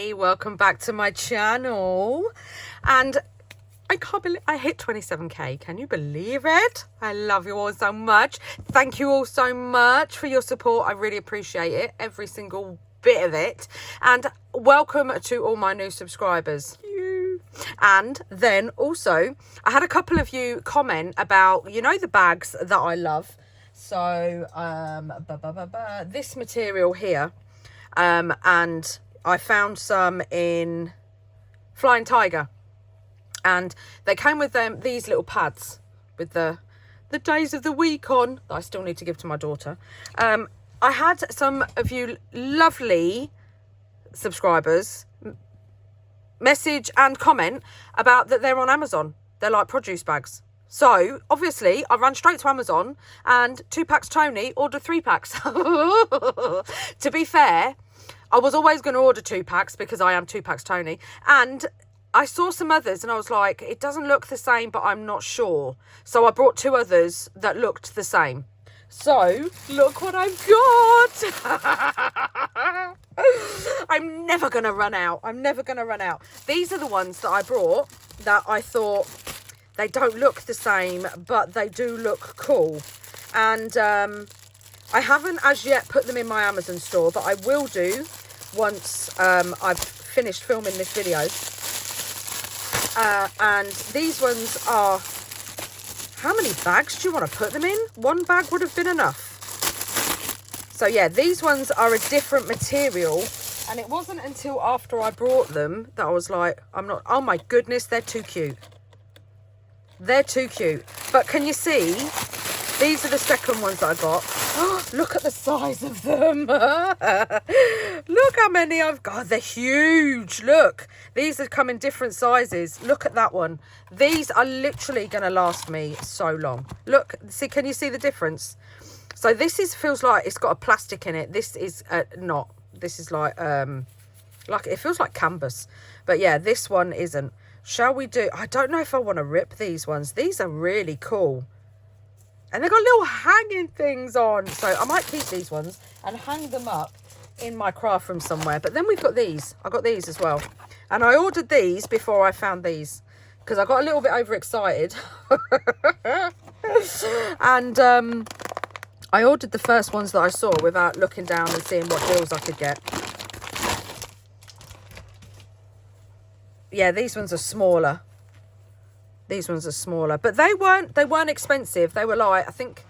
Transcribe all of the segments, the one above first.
Toni, welcome back to my channel. And I can't believe I hit 27k. Can you believe it? I love you all so much. Thank you all so much for your support. I really appreciate it, every single bit of it. And welcome to all my new subscribers. And then also I had a couple of you comment about, you know, the bags that I love. So this material here, and I found some in Flying Tiger, and they came with these little pads with the days of the week on that I still need to give to my daughter. I had some of you lovely subscribers message and comment about that they're on Amazon. They're like produce bags. So obviously I ran straight to Amazon and 2 packs Toni, ordered 3 packs. To be fair, I was always going to order 2 packs because I am 2 packs Toni. And I saw some others and I was like, it doesn't look the same, but I'm not sure. So I brought 2 others that looked the same. So look what I've got. I'm never going to run out. I'm never going to run out. These are the ones that I brought that I thought they don't look the same, but they do look cool. And I haven't as yet put them in my Amazon store, but I will do once I've finished filming this video. And these ones are, how many bags do you want to put them in? 1 bag would have been enough. So yeah, these ones are a different material. And it wasn't until after I brought them that I was like, oh my goodness, they're too cute. They're too cute. But can you see? These are the second ones that I got. Oh, look at the size of them. Look how many I've got. They're huge. Look. These have come in different sizes. Look at that one. These are literally going to last me so long. Look. See, can you see the difference? So this feels like it's got a plastic in it. This is not. This is like it feels like canvas. But yeah, this one isn't. Shall we do... I don't know if I want to rip these ones. These are really cool. And they've got little hanging things on. So I might keep these ones and hang them up in my craft room somewhere. But then we've got these. I got these as well. And I ordered these before I found these, because I got a little bit overexcited. And I ordered the first ones that I saw without looking down and seeing what deals I could get. Yeah, these ones are smaller. These ones are smaller, but they weren't expensive. They were like, I think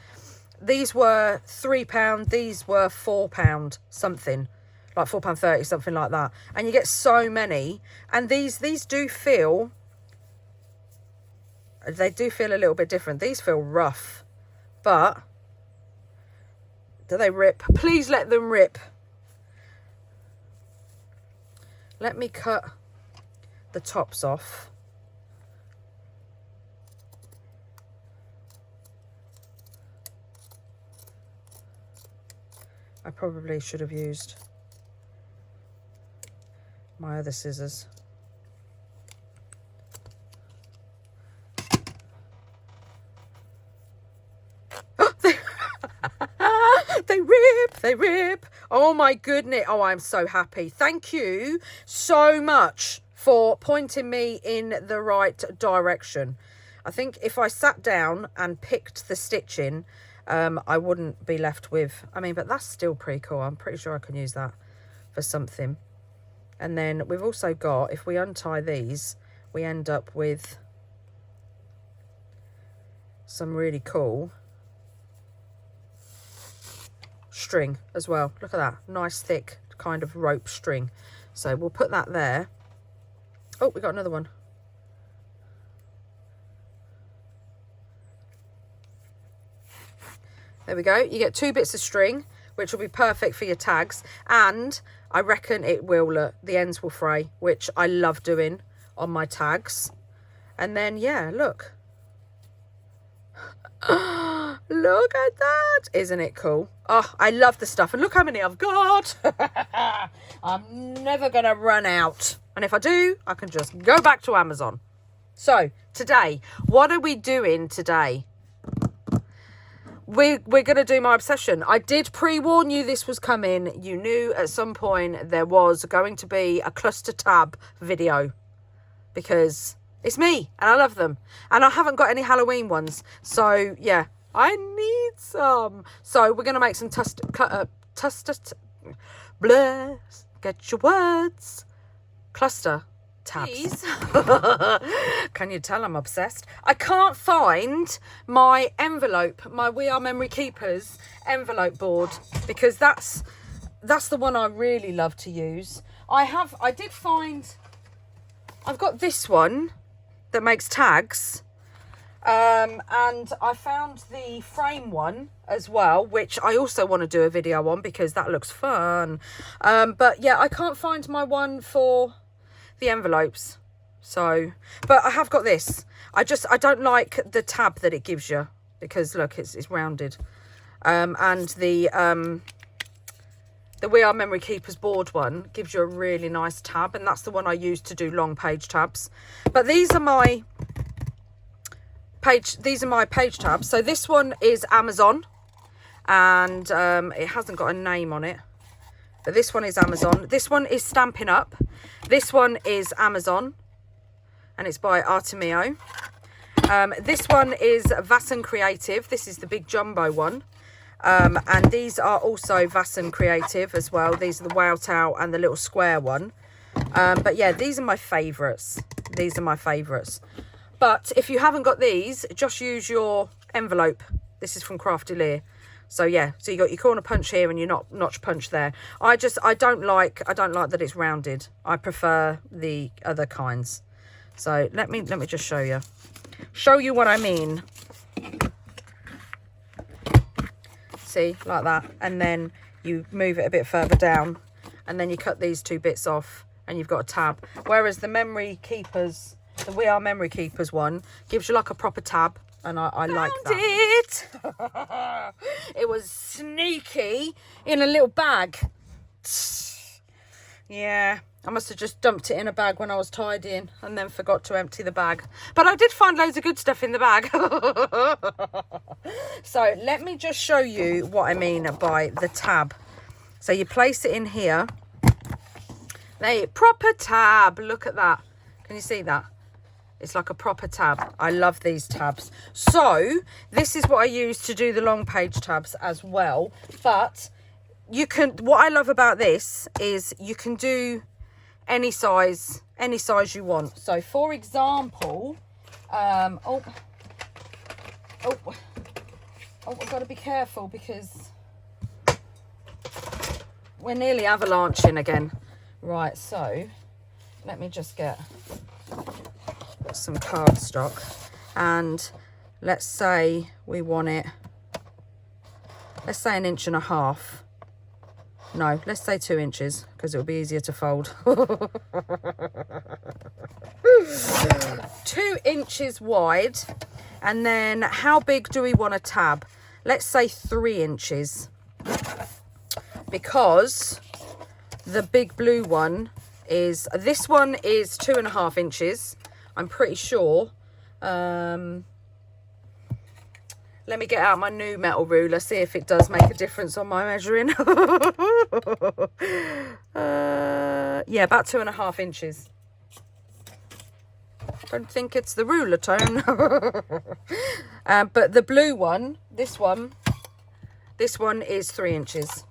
these were £3, these were £4 something, like £4.30, something like that. And you get so many, and these do feel, they do feel a little bit different. These feel rough, but do they rip? Please let them rip. Let me cut the tops off. I probably should have used my other scissors. They rip. Oh my goodness. Oh, I'm so happy. Thank you so much for pointing me in the right direction. I think if I sat down and picked the stitching, I wouldn't be left with, I mean, but that's still pretty cool. I'm pretty sure I can use that for something. And then we've also got, if we untie these, we end up with some really cool string as well. Look at that. Nice thick kind of rope string. So we'll put that there. Oh, we got another one. There we go. You get 2 bits of string, which will be perfect for your tags. And I reckon it will, the ends will fray, which I love doing on my tags. And then, yeah, look. Look at that. Isn't it cool? Oh, I love the stuff. And look how many I've got. I'm never going to run out. And if I do, I can just go back to Amazon. So, today, what are we doing today? we're going to do my obsession. I did pre-warn you this was coming. You knew at some point there was going to be a cluster tab video because it's me and I love them. And I haven't got any Halloween ones. So, yeah, I need some. So we're going to make some get your words. Cluster tabs. Can you tell I'm obsessed? I can't find my envelope, my We Are Memory Keepers envelope board, because that's the one I really love to use. I've got this one that makes tags, and I found the frame one as well, which I also want to do a video on because that looks fun. But yeah, I can't find my one for the envelopes. So, but I have got this. I don't like the tab that it gives you because look, it's rounded. And the We Are Memory Keepers board one gives you a really nice tab, and that's the one I use to do long page tabs. But these are my page tabs. So this one is Amazon, and it hasn't got a name on it. But this one is Amazon. This one is Stampin' Up. This one is Amazon, and it's by Artemio. This one is Vasson Creative. This is the big jumbo one. And these are also Vasson Creative as well. These are the Wout Out and the little square one. But yeah, these are my favourites. These are my favourites. But if you haven't got these, just use your envelope. This is from Crafty. So yeah, so you got your corner punch here and your notch punch there. I don't like that it's rounded. I prefer the other kinds. So let me just show you what I mean. See, like that, and then you move it a bit further down, and then you cut these two bits off, and you've got a tab. Whereas the Memory Keepers, the We Are Memory Keepers one, gives you like a proper tab. And I like that. It was sneaky in a little bag. Yeah, I must have just dumped it in a bag when I was tidying and then forgot to empty the bag. But I did find loads of good stuff in the bag. So let me just show you what I mean by the tab. So you place it in here. There, proper tab. Look at that. Can you see that? It's like a proper tab. I love these tabs. So this is what I use to do the long page tabs as well. But you can, what I love about this is you can do any size you want. So for example, I've got to be careful because we're nearly avalanching again. Right, so let me just get some cardstock, and let's say we want it, let's say 1.5 inches. No, let's say 2 inches because it'll be easier to fold. 2 inches wide. And then how big do we want a tab? Let's say 3 inches, because the big blue one is, this one is 2.5 inches. I'm pretty sure. Let me get out my new metal ruler, see if it does make a difference on my measuring. Yeah, about 2.5 inches. Don't think it's the ruler tone. But the blue one, this one is 3 inches.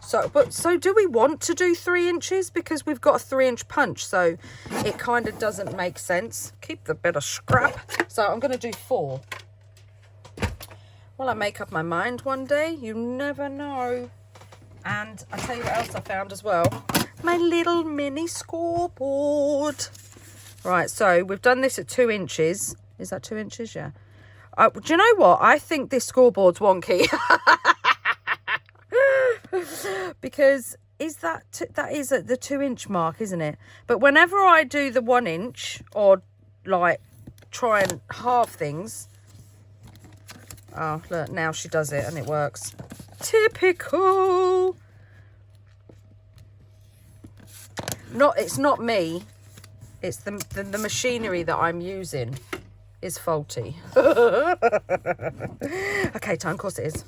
So do we want to do 3 inches? Because we've got a 3-inch punch, so it kind of doesn't make sense. Keep the bit of scrap. So I'm going to do 4. Well, I make up my mind one day. You never know. And I'll tell you what else I found as well. My little mini scoreboard. Right, so we've done this at 2 inches. Is that 2 inches? Yeah. Do you know what? I think this scoreboard's wonky. Because that is at the 2-inch mark, isn't it? But whenever I do the 1 inch, or like try and halve things, oh look, now she does it and it works. Typical. It's not me, it's the machinery that I'm using. is faulty. Okay, time, of course it is.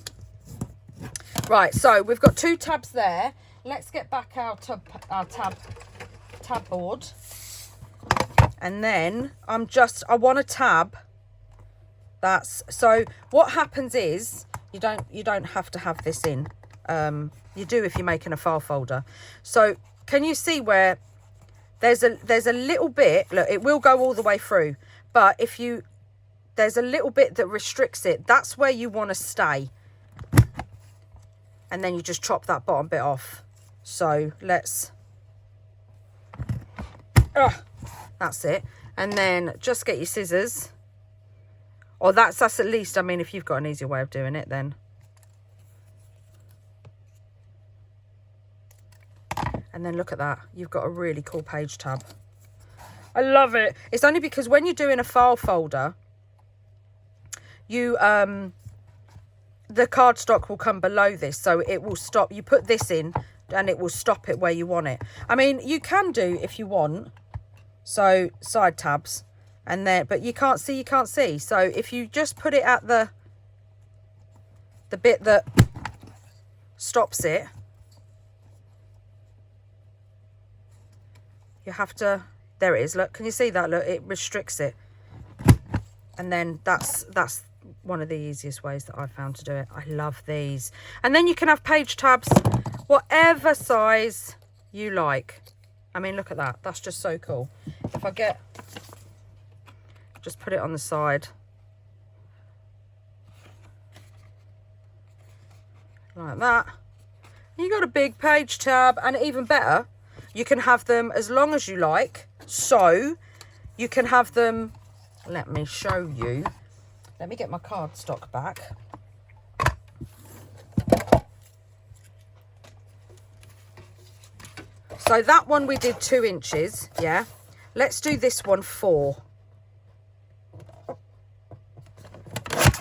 Right, so we've got 2 tabs there. Let's get back our tab board. And then I want a tab. So what happens is you don't have to have this in. You do if you're making a file folder. So can you see where there's a little bit, look, it will go all the way through, but there's a little bit that restricts it. That's where you want to stay. And then you just chop that bottom bit off. So that's it. And then just get your scissors. Or that's at least, I mean, if you've got an easier way of doing it, then. And then look at that. You've got a really cool page tab. I love it. It's only because when you're doing a file folder, the cardstock will come below this, so it will stop. You put this in and it will stop it where you want it. I mean, you can do if you want, so side tabs, and then, but you can't see. So if you just put it at the bit that stops it, you have to, there it is, look, can you see that? Look, it restricts it. And then that's one of the easiest ways that I've found to do it. I love these. And then you can have page tabs whatever size you like. I mean, look at that. That's just so cool. If I just put it on the side. Like that. You got a big page tab, and even better, you can have them as long as you like. So you can have them, let me show you. Let me get my cardstock back. So that one we did 2 inches, yeah. Let's do this one 4.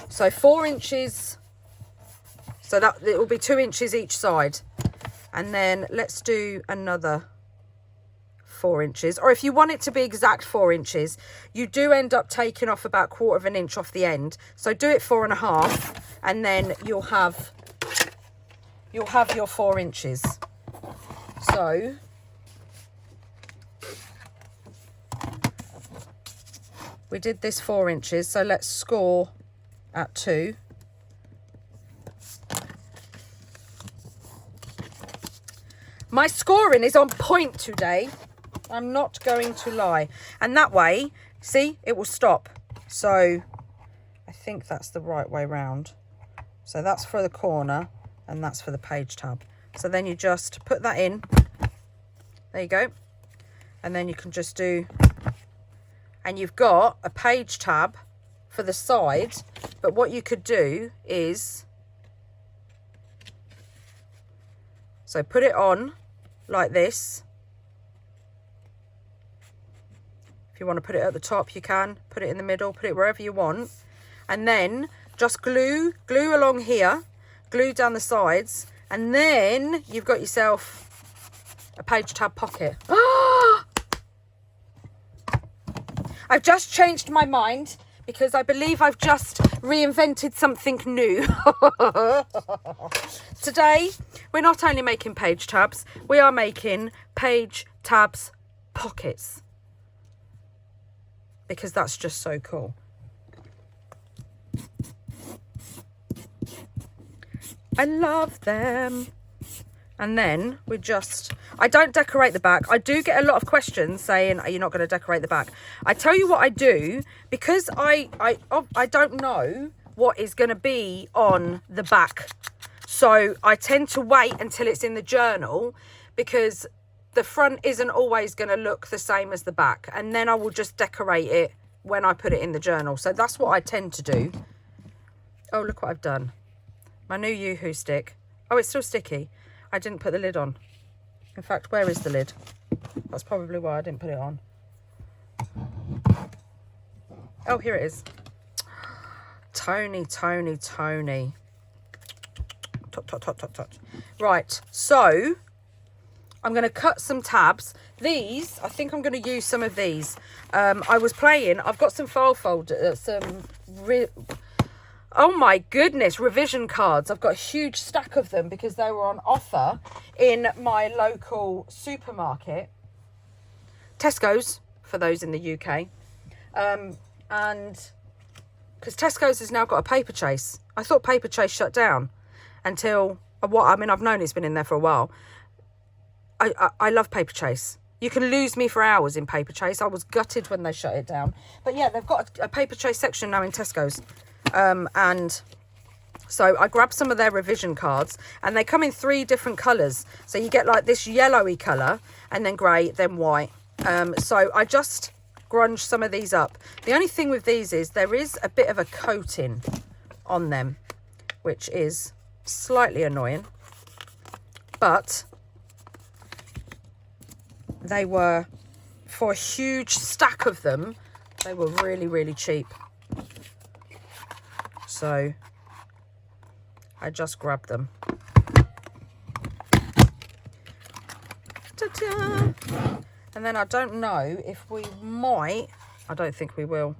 So 4 inches. So that it will be 2 inches each side. And then let's do another 4 inches. Or if you want it to be exact 4 inches, you do end up taking off about 1/4 of an inch off the end. So do it 4.5, and then you'll have your 4 inches. So we did this 4 inches, so let's score at 2. My scoring is on point today. I'm not going to lie. And that way, see, it will stop. So I think that's the right way round. So that's for the corner and that's for the page tab. So then you just put that in. There you go. And then you can just do, and you've got a page tab for the side. But what you could do is, so put it on like this. If you want to put it at the top, you can. Put it in the middle, put it wherever you want. And then just glue along here, glue down the sides, and then you've got yourself a page tab pocket. I've just changed my mind because I believe I've just reinvented something new. Today, we're not only making page tabs, we are making page tabs pockets. Because that's just so cool. I love them. And then we just, I don't decorate the back. I do get a lot of questions saying, are you not going to decorate the back? I tell you what I do, because I don't know what is going to be on the back. So I tend to wait until it's in the journal, because the front isn't always going to look the same as the back. And then I will just decorate it when I put it in the journal. So that's what I tend to do. Oh, look what I've done. My new Yoo-hoo stick. Oh, it's still sticky. I didn't put the lid on. In fact, where is the lid? That's probably why I didn't put it on. Oh, here it is. Toni. Tot. Right, so I'm going to cut some tabs. These, I think I'm going to use some of these. I was playing, I've got some file folders, oh my goodness, revision cards. I've got a huge stack of them because they were on offer in my local supermarket. Tesco's, for those in the UK. And because Tesco's has now got a Paper Chase. I thought Paper Chase shut down until, I mean, I've known it's been in there for a while. I love Paper Chase. You can lose me for hours in Paper Chase. I was gutted when they shut it down. But yeah, they've got a Paper Chase section now in Tesco's. And so I grabbed some of their revision cards, and they come in 3 different colours. So you get like this yellowy colour, and then grey, then white. So I just grunged some of these up. The only thing with these is there is a bit of a coating on them, which is slightly annoying. But they were, for a huge stack of them, they were really, really cheap. So I just grabbed them. Ta-da! And then I don't know if we might, I don't think we will,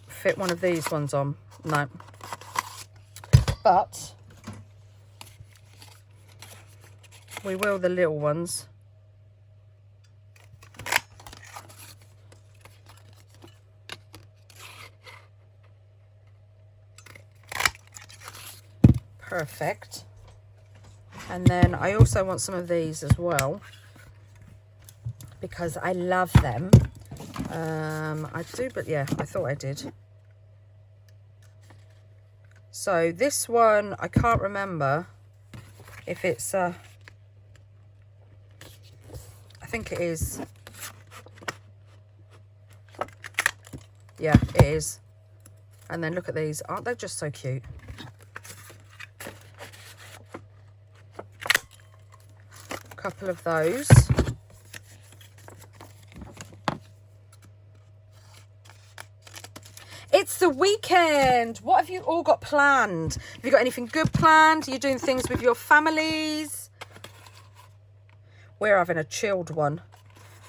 fit one of these ones on. No. But we will the little ones. Perfect. And then I also want some of these as well because I love them. I do, but yeah, I thought I did. So this one, I can't remember if it's I think it is. Yeah, it is. And then look at these. Aren't they just so cute? Couple of those. It's the weekend. What have you all got planned? Have you got anything good planned? Are you doing things with your families? We're having a chilled one.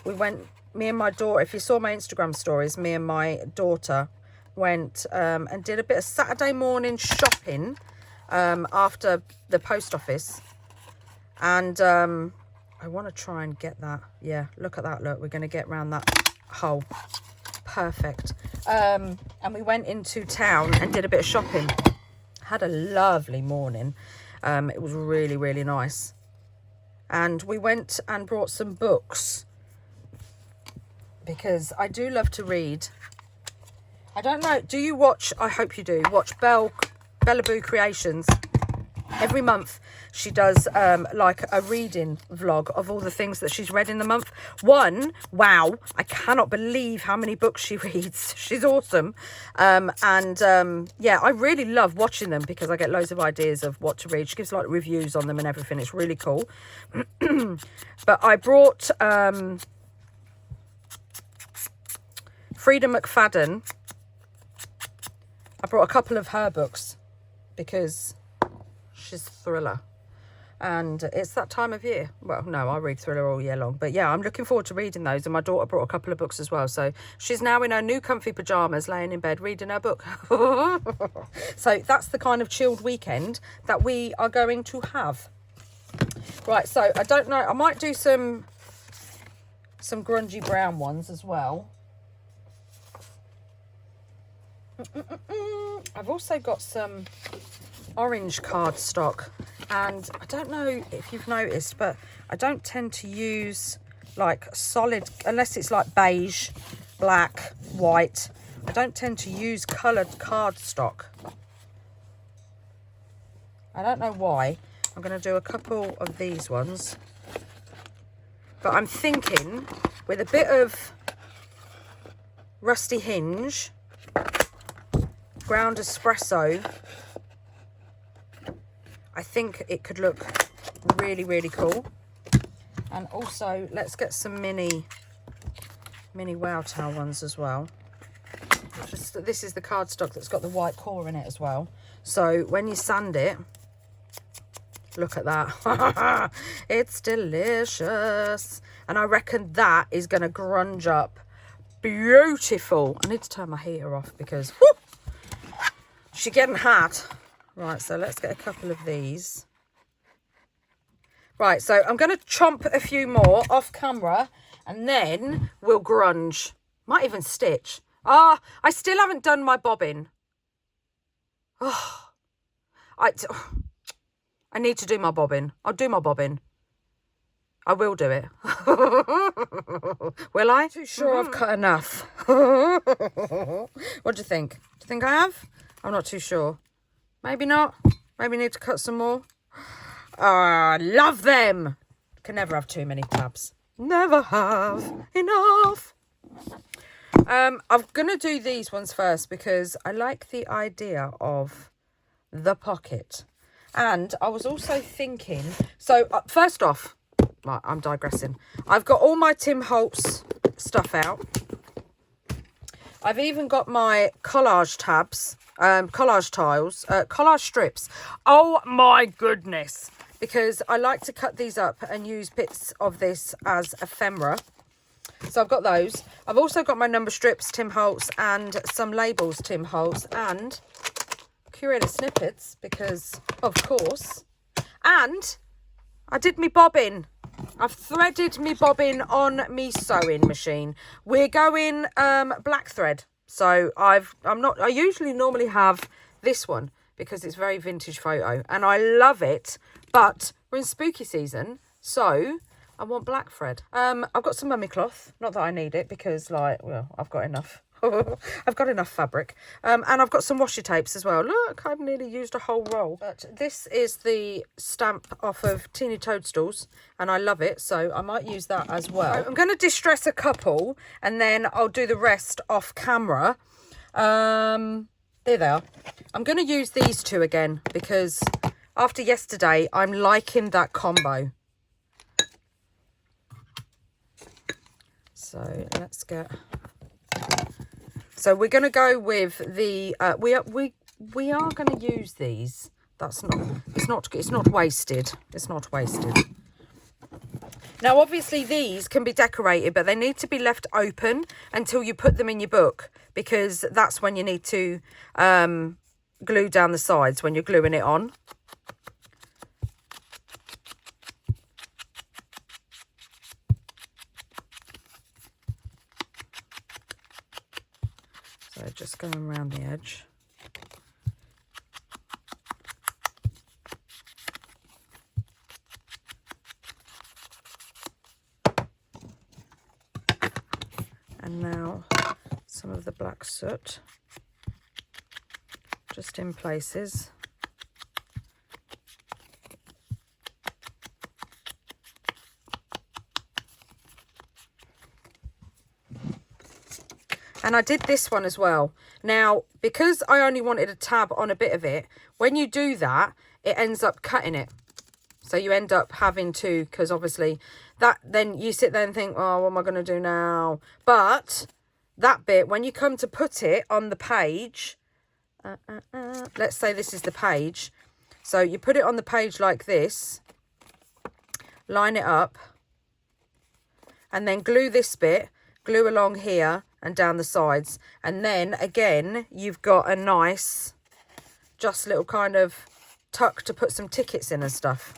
We went, me and my daughter, if you saw my Instagram stories, me and my daughter went and did a bit of Saturday morning shopping after the post office. And I want to try and get that. Yeah, look at that. Look, we're going to get round that hole. Perfect. And we went into town and did a bit of shopping. Had a lovely morning. It was really, really nice. And we went and brought some books because I do love to read. I don't know. Do you watch? I hope you do. Watch Bella Boo Creations. Every month she does like a reading vlog of all the things that she's read in the month. Wow, I cannot believe how many books she reads. She's awesome. Yeah, I really love watching them because I get loads of ideas of what to read. She gives like reviews on them and everything. It's really cool. But I brought Frida McFadden. I brought a couple of her books because she's a thriller and it's that time of year. Well, no, I read thriller all year long, but yeah, I'm looking forward to reading those. And my daughter brought a couple of books as well, so she's now in her new comfy pajamas laying in bed reading her book. So that's the kind of chilled weekend that we are going to have. Right, so I don't know, I might do some grungy brown ones as well. I've also got some orange cardstock, and I don't know if you've noticed, but I don't tend to use like solid, unless it's like beige, black, white. I don't tend to use coloured cardstock. I don't know why. I'm going to do a couple of these ones, but I'm thinking with a bit of rusty hinge, ground espresso, I think it could look really, really cool. And also, let's get some mini Wow Towel ones as well. This is the cardstock that's got the white core in it as well. So when you sand it, Look at that. It's delicious. And I reckon that is going to grunge up beautiful. I need to turn my heater off because she's getting hot. Right, so let's get a couple of these. Right, so I'm going to chomp a few more off camera and then we'll grunge. Might even stitch. I still haven't done my bobbin. Oh, I need to do my bobbin. I'll do my bobbin. I will do it. Will I? Too sure I've cut enough. What do you think? Do you think I have? I'm not too sure. Maybe not. Maybe need to cut some more. I love them. Can never have too many tabs. Never have enough. I'm going to do these ones first because I like the idea of the pocket. And I was also thinking, so first off, right, I'm digressing. I've got all my Tim Holtz stuff out. I've even got my collage tabs, collage tiles, collage strips. Oh my goodness. Because I like to cut these up and use bits of this as ephemera. So I've got those. I've also got my number strips, Tim Holtz, and some labels, Tim Holtz, and curator snippets, because, of course. And I did me bobbin. I've threaded me bobbin on me sewing machine. We're going black thread. So I usually normally have this one because it's very vintage photo and I love it, but we're in spooky season, so I want black thread. I've got some mummy cloth, not that I need it because I've got enough. I've got enough fabric. And I've got some washi tapes as well. Look, I've nearly used a whole roll. But this is the stamp off of Teeny Toadstools and I love it, so I might use that as well. I'm going to distress a couple and then I'll do the rest off camera. There they are. I'm going to use these two again because after yesterday, I'm liking that combo. So let's get... So we're going to go with the... we are going to use these. That's not... It's not wasted. It's not wasted. Now, obviously, these can be decorated, but they need to be left open until you put them in your book, because that's when you need to glue down the sides when you're gluing it on. So just going around the edge. And now some of the black soot just in places. And I did this one as well. Now, because I only wanted a tab on a bit of it, when you do that, it ends up cutting it. So you end up having to, because obviously that, then you sit there and think, oh, what am I going to do now? But that bit, when you come to put it on the page, let's say this is the page. So you put it on the page like this, line it up, and then glue this bit, glue along here and down the sides. And then again, you've got a nice, just little kind of tuck to put some tickets in and stuff.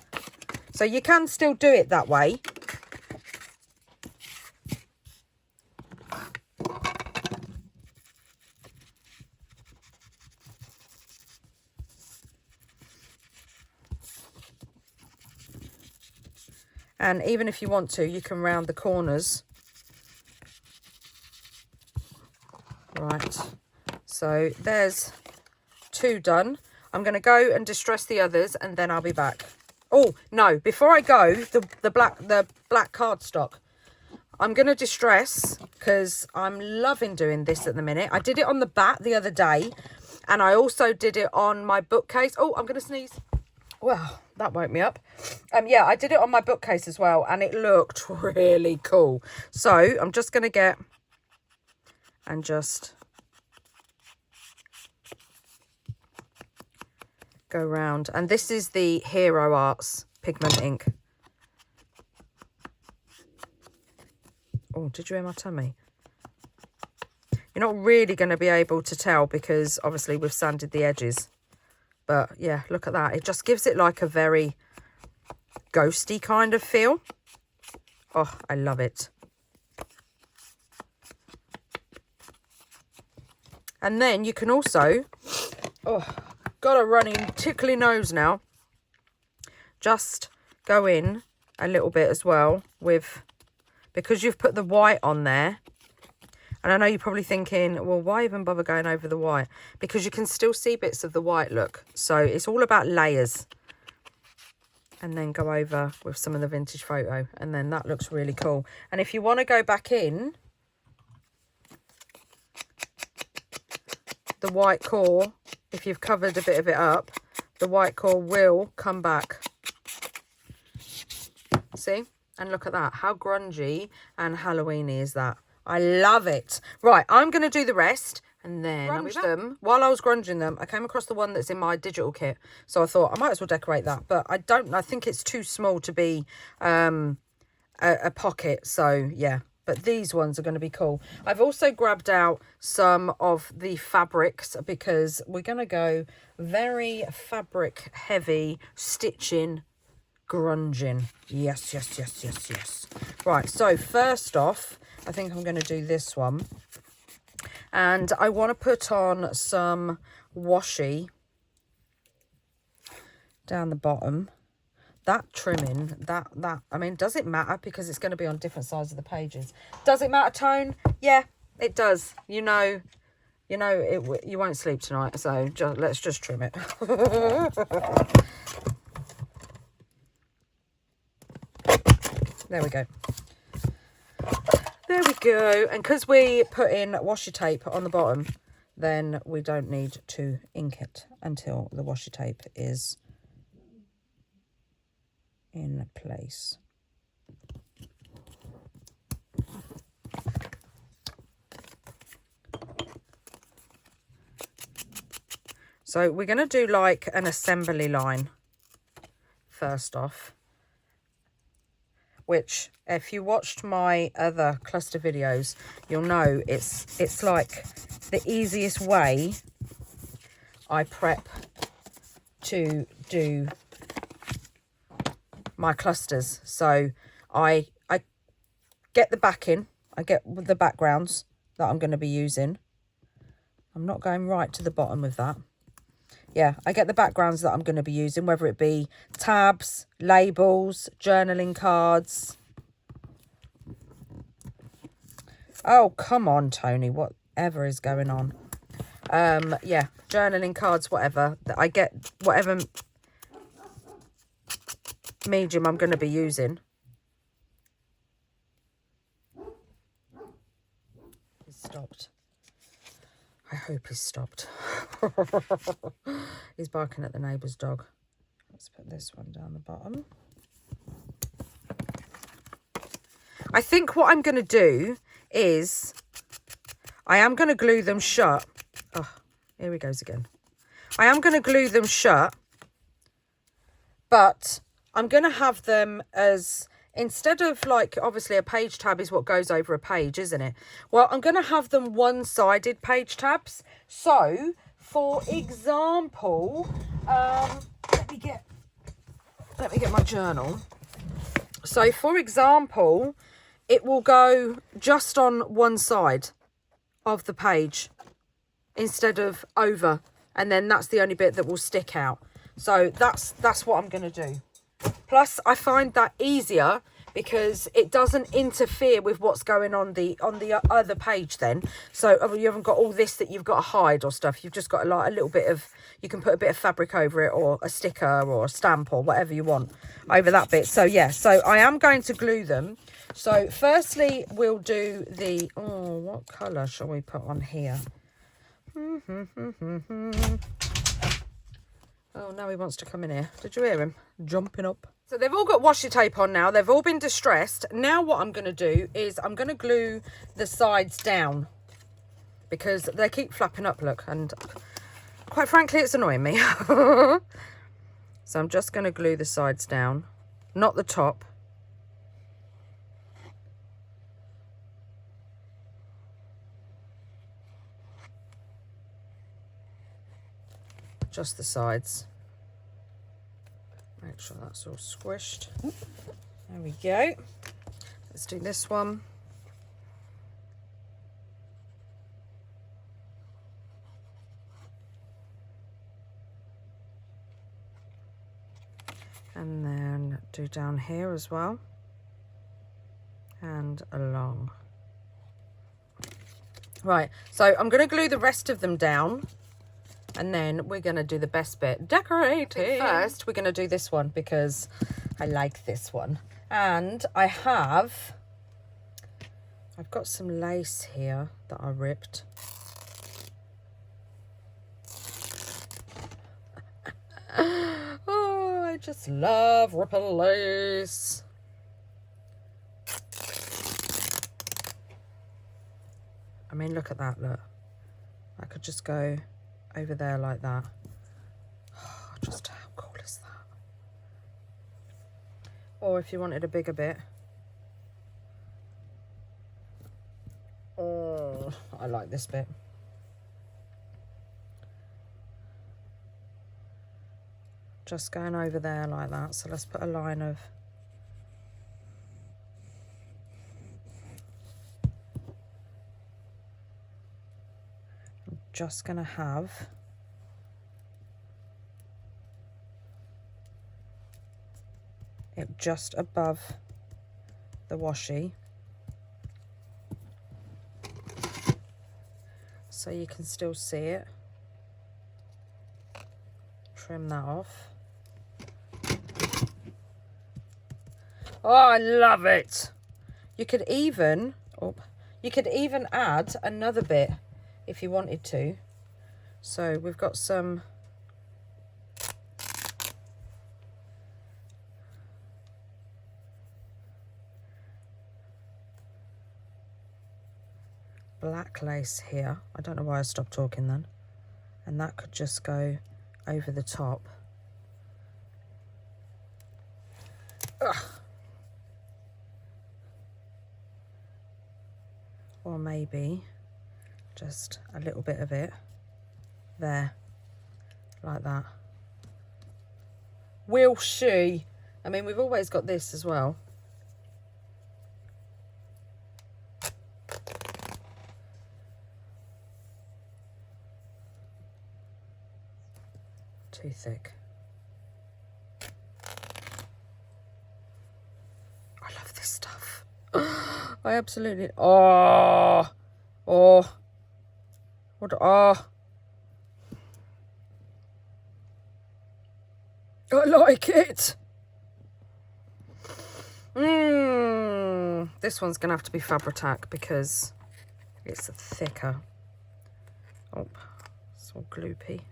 So you can still do it that way. And even if you want to, you can round the corners. Right, so there's two done. I'm going to go and distress the others and then I'll be back. Oh, no, before I go, the black cardstock. I'm going to distress because I'm loving doing this at the minute. I did it on the back the other day and I also did it on my bookcase. Oh, I'm going to sneeze. Well, that woke me up. Yeah, I did it on my bookcase as well and it looked really cool. So I'm just going to get and just go round. And this is the Hero Arts pigment ink. Oh, did you hear my tummy? You're not really going to be able to tell because obviously we've sanded the edges. But yeah, look at that. It just gives it like a very ghosty kind of feel. Oh, I love it. And then you can also, oh, got a running tickly nose now. Just go in a little bit as well with, because you've put the white on there. And I know you're probably thinking, well, why even bother going over the white? Because you can still see bits of the white, look. So it's all about layers. And then go over with some of the vintage photo. And then that looks really cool. And if you want to go back in, the white core, if you've covered a bit of it up, the white core will come back. See? And look at that. How grungy and Halloweeny is that? I love it. Right, I'm going to do the rest and then grunge them. While I was grunging them, I came across the one that's in my digital kit. So I thought I might as well decorate that. But I think it's too small to be a pocket. So yeah, but these ones are going to be cool. I've also grabbed out some of the fabrics because we're going to go very fabric heavy stitching grunging. Yes, yes, yes, yes, yes. Right, so first off, I think I'm going to do this one. And I want to put on some washi down the bottom. That trimming, that, I mean, does it matter? Because it's going to be on different sides of the pages. Does it matter, Tone? Yeah, it does. You know, you won't sleep tonight, so let's just trim it. There we go. There we go. And because we put in washi tape on the bottom, then we don't need to ink it until the washi tape is in place. So we're going to do like an assembly line first off, which if you watched my other cluster videos, you'll know it's like the easiest way I prep to do my clusters. So I get the backing, I get the backgrounds that I'm going to be using. I'm not going right to the bottom with that. Yeah, I get the backgrounds that I'm going to be using, whether it be tabs, labels, journaling cards. Oh, come on, Toni, whatever is going on. Yeah, journaling cards, whatever. I get whatever medium I'm going to be using. He's stopped. I hope he's stopped. He's barking at the neighbour's dog. Let's put this one down the bottom. I think what I'm going to do is I am going to glue them shut. Oh, here he goes again. I am going to glue them shut, but I'm going to have them as, instead of like, obviously a page tab is what goes over a page, isn't it? Well, I'm going to have them one-sided page tabs. So, for example, let me get my journal. So, for example, it will go just on one side of the page instead of over, and then that's the only bit that will stick out. So that's what I'm going to do. Plus, I find that easier because it doesn't interfere with what's going on the other page then. So you haven't got all this that you've got to hide or stuff. You've just got like a little bit of, you can put a bit of fabric over it or a sticker or a stamp or whatever you want over that bit. So yeah, so I am going to glue them. So firstly, we'll do the, oh, what colour shall we put on here? Oh, now he wants to come in here. Did you hear him? Jumping up. So they've all got washi tape on now. They've all been distressed. Now what I'm going to do is I'm going to glue the sides down because they keep flapping up, look. And Quite frankly, it's annoying me. So I'm just going to glue the sides down, not the top. Just the sides. Make sure that's all squished. There we go. Let's do this one. And then do down here as well. And along. Right, so I'm going to glue the rest of them down. And then we're going to do the best bit, decorating. First, we're going to do this one because I like this one. And I've got some lace here that I ripped. Oh, I just love ripping lace. I mean, look at that, look. I could just go over there like that. Oh, just how cool is that? Or if you wanted a bigger bit. Oh, I like this bit. Just going over there like that. So let's put a line of just going to have it just above the washi so you can still see it. Trim that off. Oh, I love it. You could even add another bit if you wanted to. So we've got some black lace here. I don't know why I stopped talking then. And that could just go over the top. Ugh. Or maybe just a little bit of it there, like that. Will she? I mean, we've always got this as well. Too thick. I love this stuff. I absolutely, oh, what, oh. I like it. This one's gonna have to be Fabri-Tac because it's thicker. Oh, it's all gloopy. I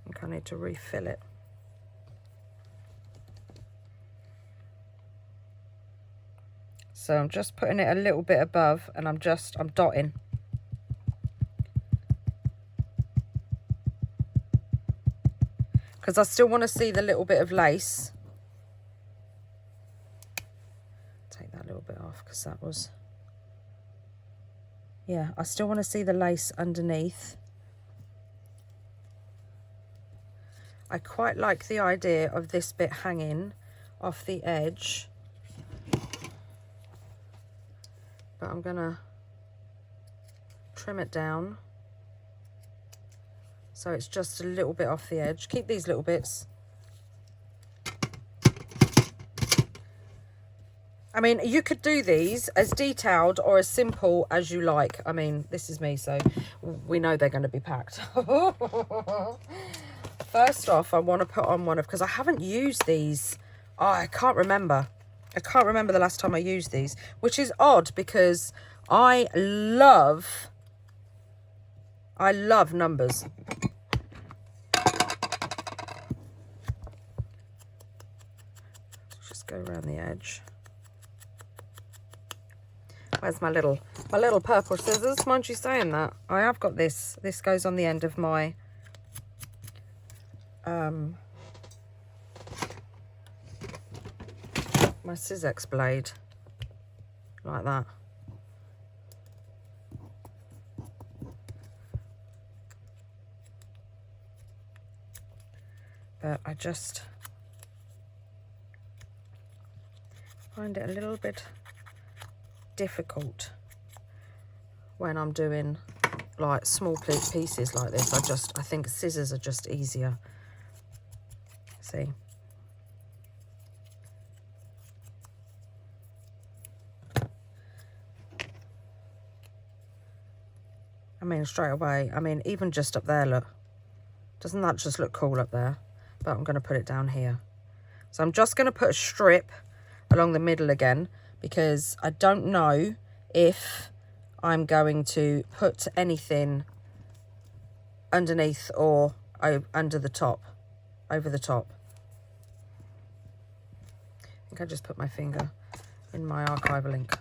think I need to refill it. So I'm just putting it a little bit above and I'm dotting. Because I still want to see the little bit of lace. Take that little bit off because that was... Yeah, I still want to see the lace underneath. I quite like the idea of this bit hanging off the edge. But I'm gonna trim it down so it's just a little bit off the edge. Keep these little bits. I mean, you could do these as detailed or as simple as you like. I mean, this is me, so we know they're going to be packed. First off, I want to put on one of, because I haven't used these. Oh, I can't remember. I can't remember the last time I used these, which is odd because I love numbers. Just go around the edge. Where's my little purple scissors? Mind you saying that? I have got this. This goes on the end of my my Sizex blade like that. But I just find it a little bit difficult when I'm doing like small pieces like this. I think scissors are just easier. See? I mean, straight away, I mean, even just up there, look. Doesn't that just look cool up there? But I'm going to put it down here. So I'm just going to put a strip along the middle again, because I don't know if I'm going to put anything underneath or under the top, over the top. I think I just put my finger in my archival ink.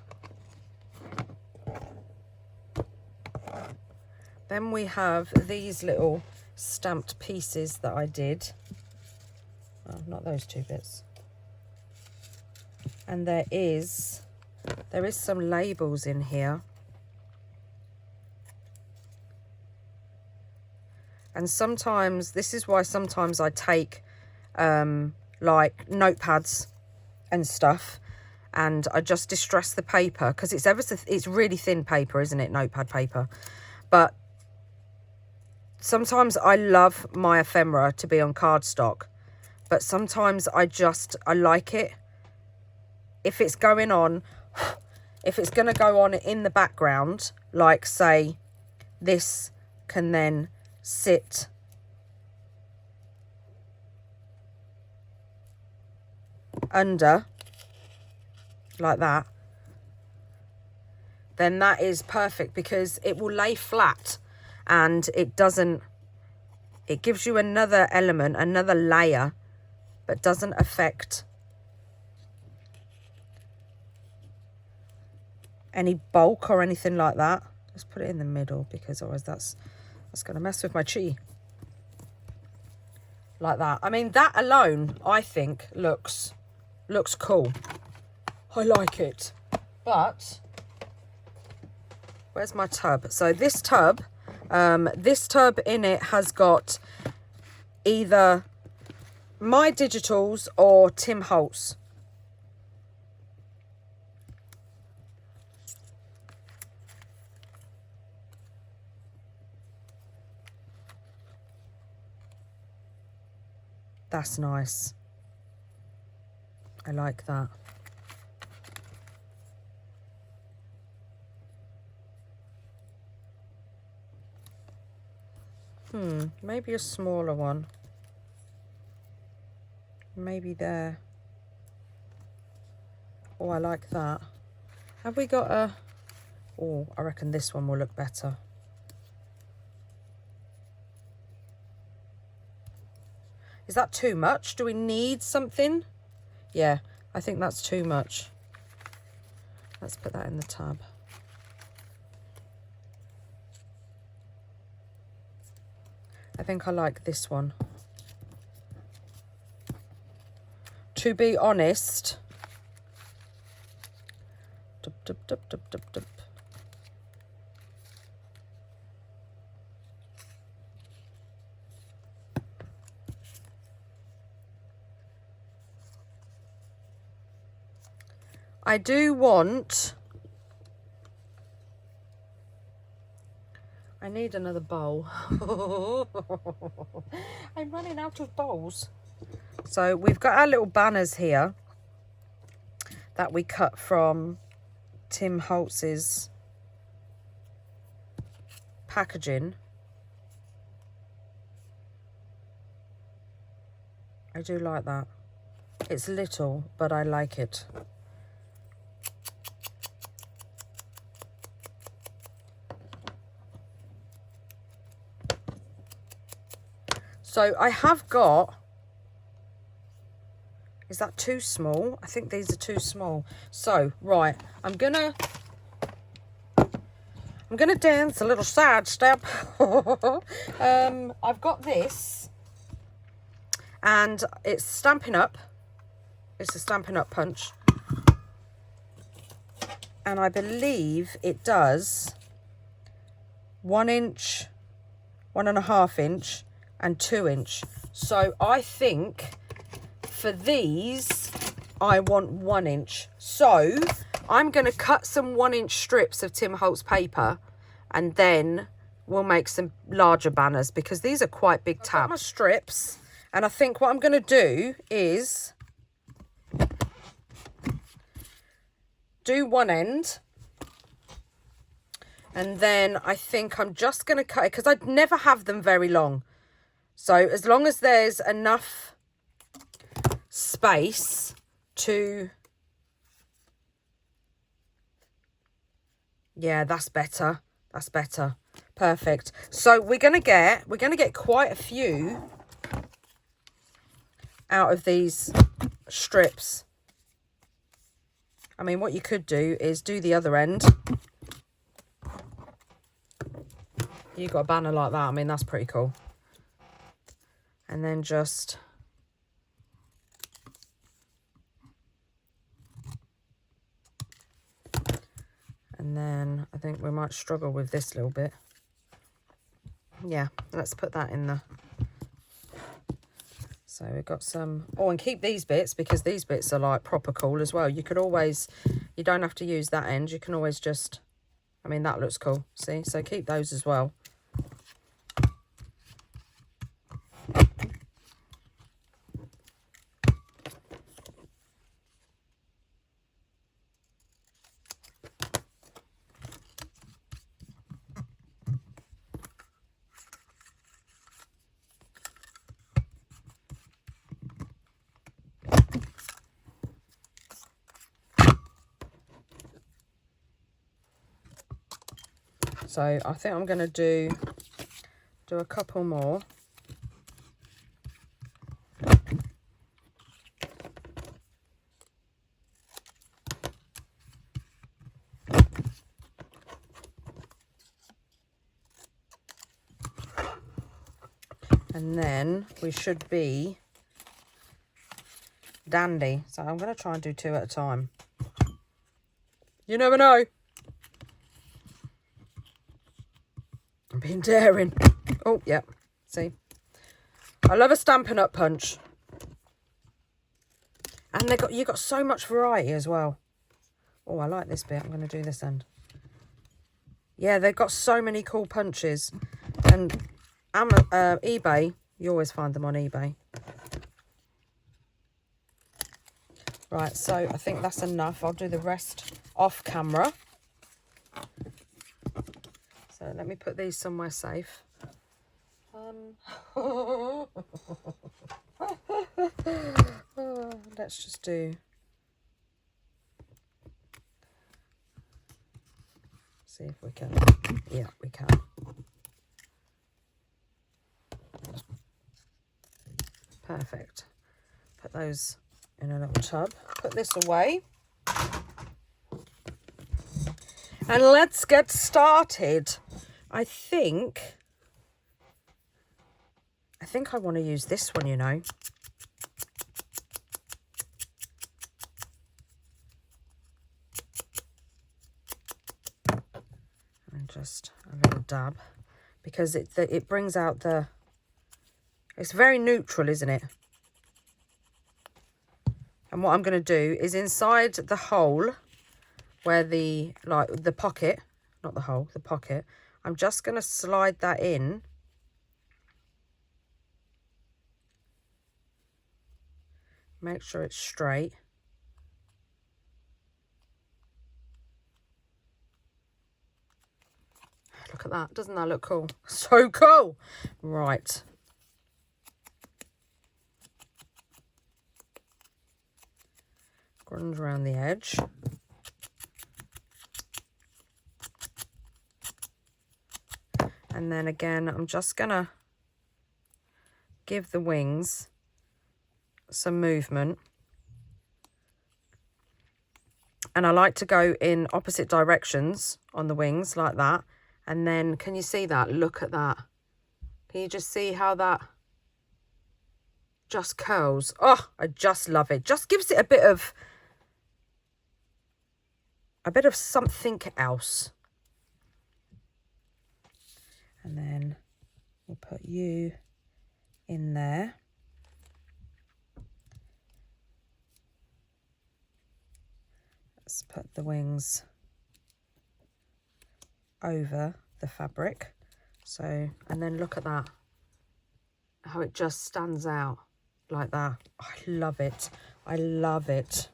Then we have these little stamped pieces that I did. Oh, not those two bits. And there is some labels in here. And sometimes, this is why sometimes I take like notepads and stuff, and I just distress the paper, because it's really thin paper, isn't it? Notepad paper. But sometimes I love my ephemera to be on cardstock, but sometimes I like it. If it's going on, if it's going to go on in the background, like say this can then sit under like that, then that is perfect, because it will lay flat and it gives you another element, another layer, but doesn't affect any bulk or anything like that. Just put it in the middle, because otherwise that's going to mess with my chi. Like that. I mean, that alone, I think, looks cool. I like it. But where's my tub? So this tub in it has got either my digitals or Tim Holtz. That's nice. I like that. Maybe a smaller one. Maybe there. Oh, I like that. Have we got a... Oh, I reckon this one will look better. Is that too much? Do we need something? Yeah, I think that's too much. Let's put that in the tub. I think I like this one. To be honest, I do want... I need another bowl. I'm running out of bowls. So we've got our little banners here that we cut from Tim Holtz's packaging. I do like that. It's little, but I like it. So I have got, is that too small? I think these are too small. So, right, I'm gonna dance a little side step. I've got this. And it's Stampin' Up. It's a Stampin' Up punch. And I believe it does 1 inch, 1.5 inch, and 2 inch. So I think for these, I want 1 inch. So I'm going to cut some 1 inch strips of Tim Holtz paper, and then we'll make some larger banners because these are quite big tabs. I've got my strips, and I think what I'm going to do is do one end, and then I think I'm just going to cut it because I'd never have them very long. So as long as there's enough space to, yeah, that's better. That's better. Perfect. So we're gonna get quite a few out of these strips. I mean, what you could do is do the other end. You got a banner like that. I mean, that's pretty cool. And then just and then I think we might struggle with this little bit. Yeah, let's put that in there. So we've got some, oh, and keep these bits because these bits are like proper cool as well. You could always, you don't have to use that end. You can always just, I mean, that looks cool. See, so keep those as well. So I think I'm going to do a couple more. And then we should be dandy. So I'm going to try and do 2 at a time. You never know. I'm being daring. Oh, yeah. See? I love a Stampin' Up punch. And you got so much variety as well. Oh, I like this bit. I'm going to do this end. Yeah, they've got so many cool punches. And eBay, you always find them on eBay. Right, so I think that's enough. I'll do the rest off camera. So let me put these somewhere safe. Let's just do. See if we can. Yeah, we can. Perfect. Put those in a little tub. Put this away. And let's get started. I think I want to use this one, you know. And just a little dab. Because it brings out the... It's very neutral, isn't it? And what I'm going to do is inside the hole where the pocket, not the hole, the pocket, I'm just going to slide that in. Make sure it's straight. Look at that. Doesn't that look cool? So cool. Right. Grunge around the edge. And then again, I'm just going to give the wings some movement. And I like to go in opposite directions on the wings like that. And then, can you see that? Look at that. Can you just see how that just curls. Oh, I just love it. Just gives it a bit of something else. And then we'll put you in there. Let's put the wings over the fabric. So, and then look at that, how it just stands out like that. I love it. I love it.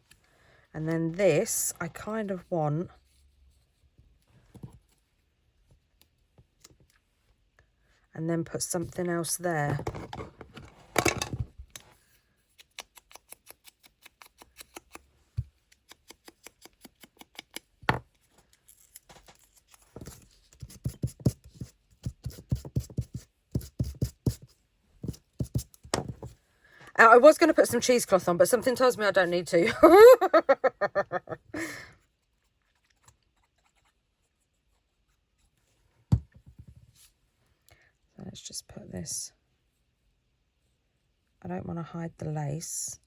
And then this, I kind of want and then put something else there. I was going to put some cheesecloth on, but something tells me I don't need to. So let's just put this. I don't want to hide the lace.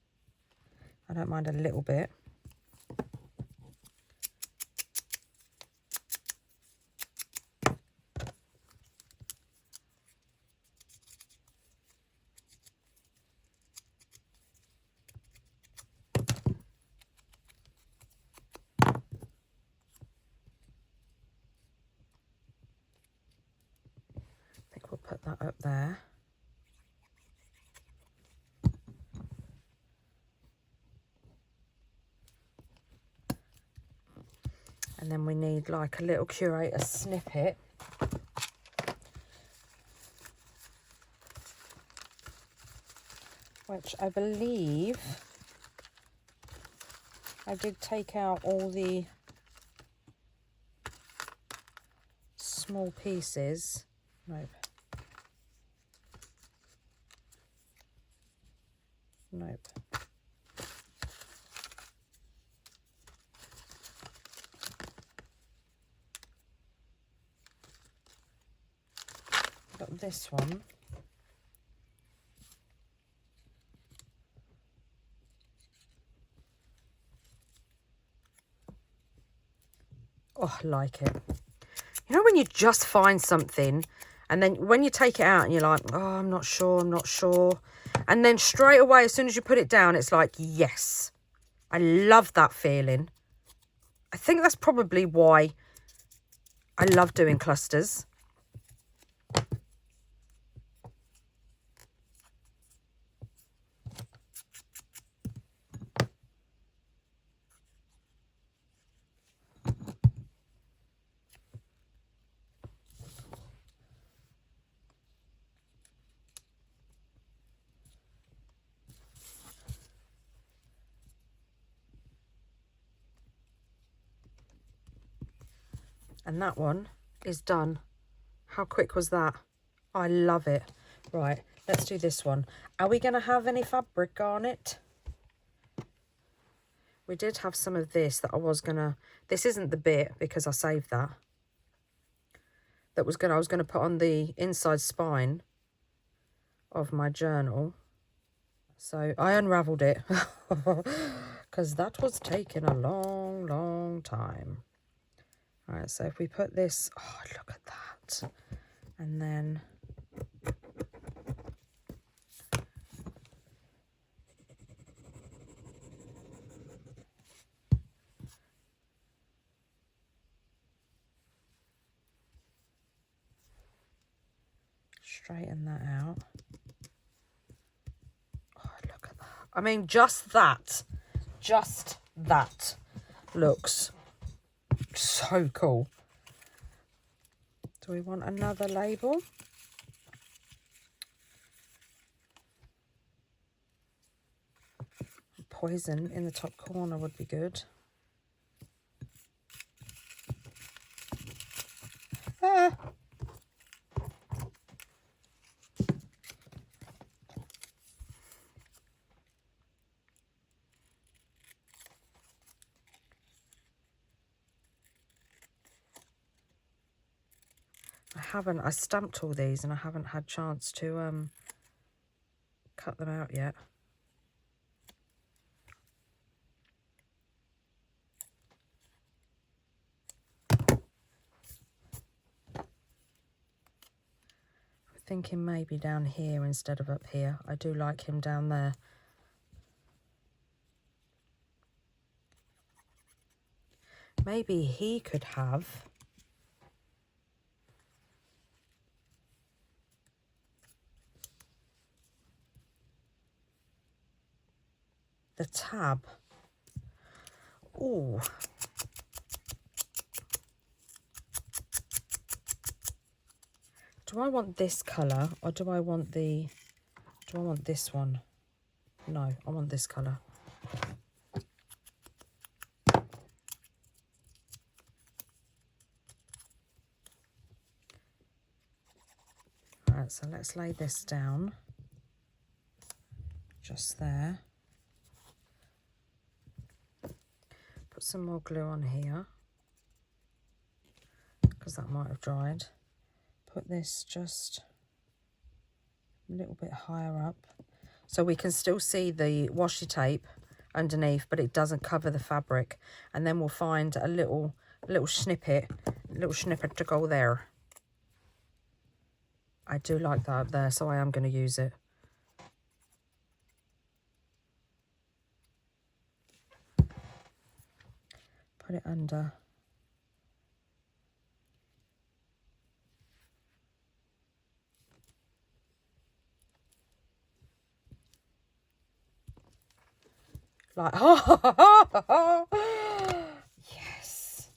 I don't mind a little bit. We'll put that up there. And then we need like a little curator snippet. Which I believe I did take out all the small pieces. Nope. Nope. Got this one. Oh, I like it. You know when you just find something and then when you take it out and you're like, oh, I'm not sure. And then straight away, as soon as you put it down, it's like, yes. I love that feeling. I think that's probably why I love doing clusters. And that one is done. How quick was that? I love it. Right, let's do this one. Are we going to have any fabric on it? We did have some of this that I was going to... This isn't the bit because I saved that. I was going to put on the inside spine of my journal. So I unravelled it because that was taking a long, long time. All right, so if we put this, oh, look at that. And then straighten that out. Oh, look at that. I mean, just that looks so cool. Do we want another label? Poison in the top corner would be good. Ah. I stamped all these and I haven't had chance to cut them out yet. Thinking maybe down here instead of up here. I do like him down there. Maybe he could have the tab. Ooh. Do I want this colour or do I want this one? No, I want this colour. Right, so let's lay this down. Just there. Put some more glue on here because that might have dried. Put this just a little bit higher up so we can still see the washi tape underneath, but it doesn't cover the fabric. And then we'll find a little snippet to go there. I do like that up there, so I am going to use it. Put it under. Like, yes.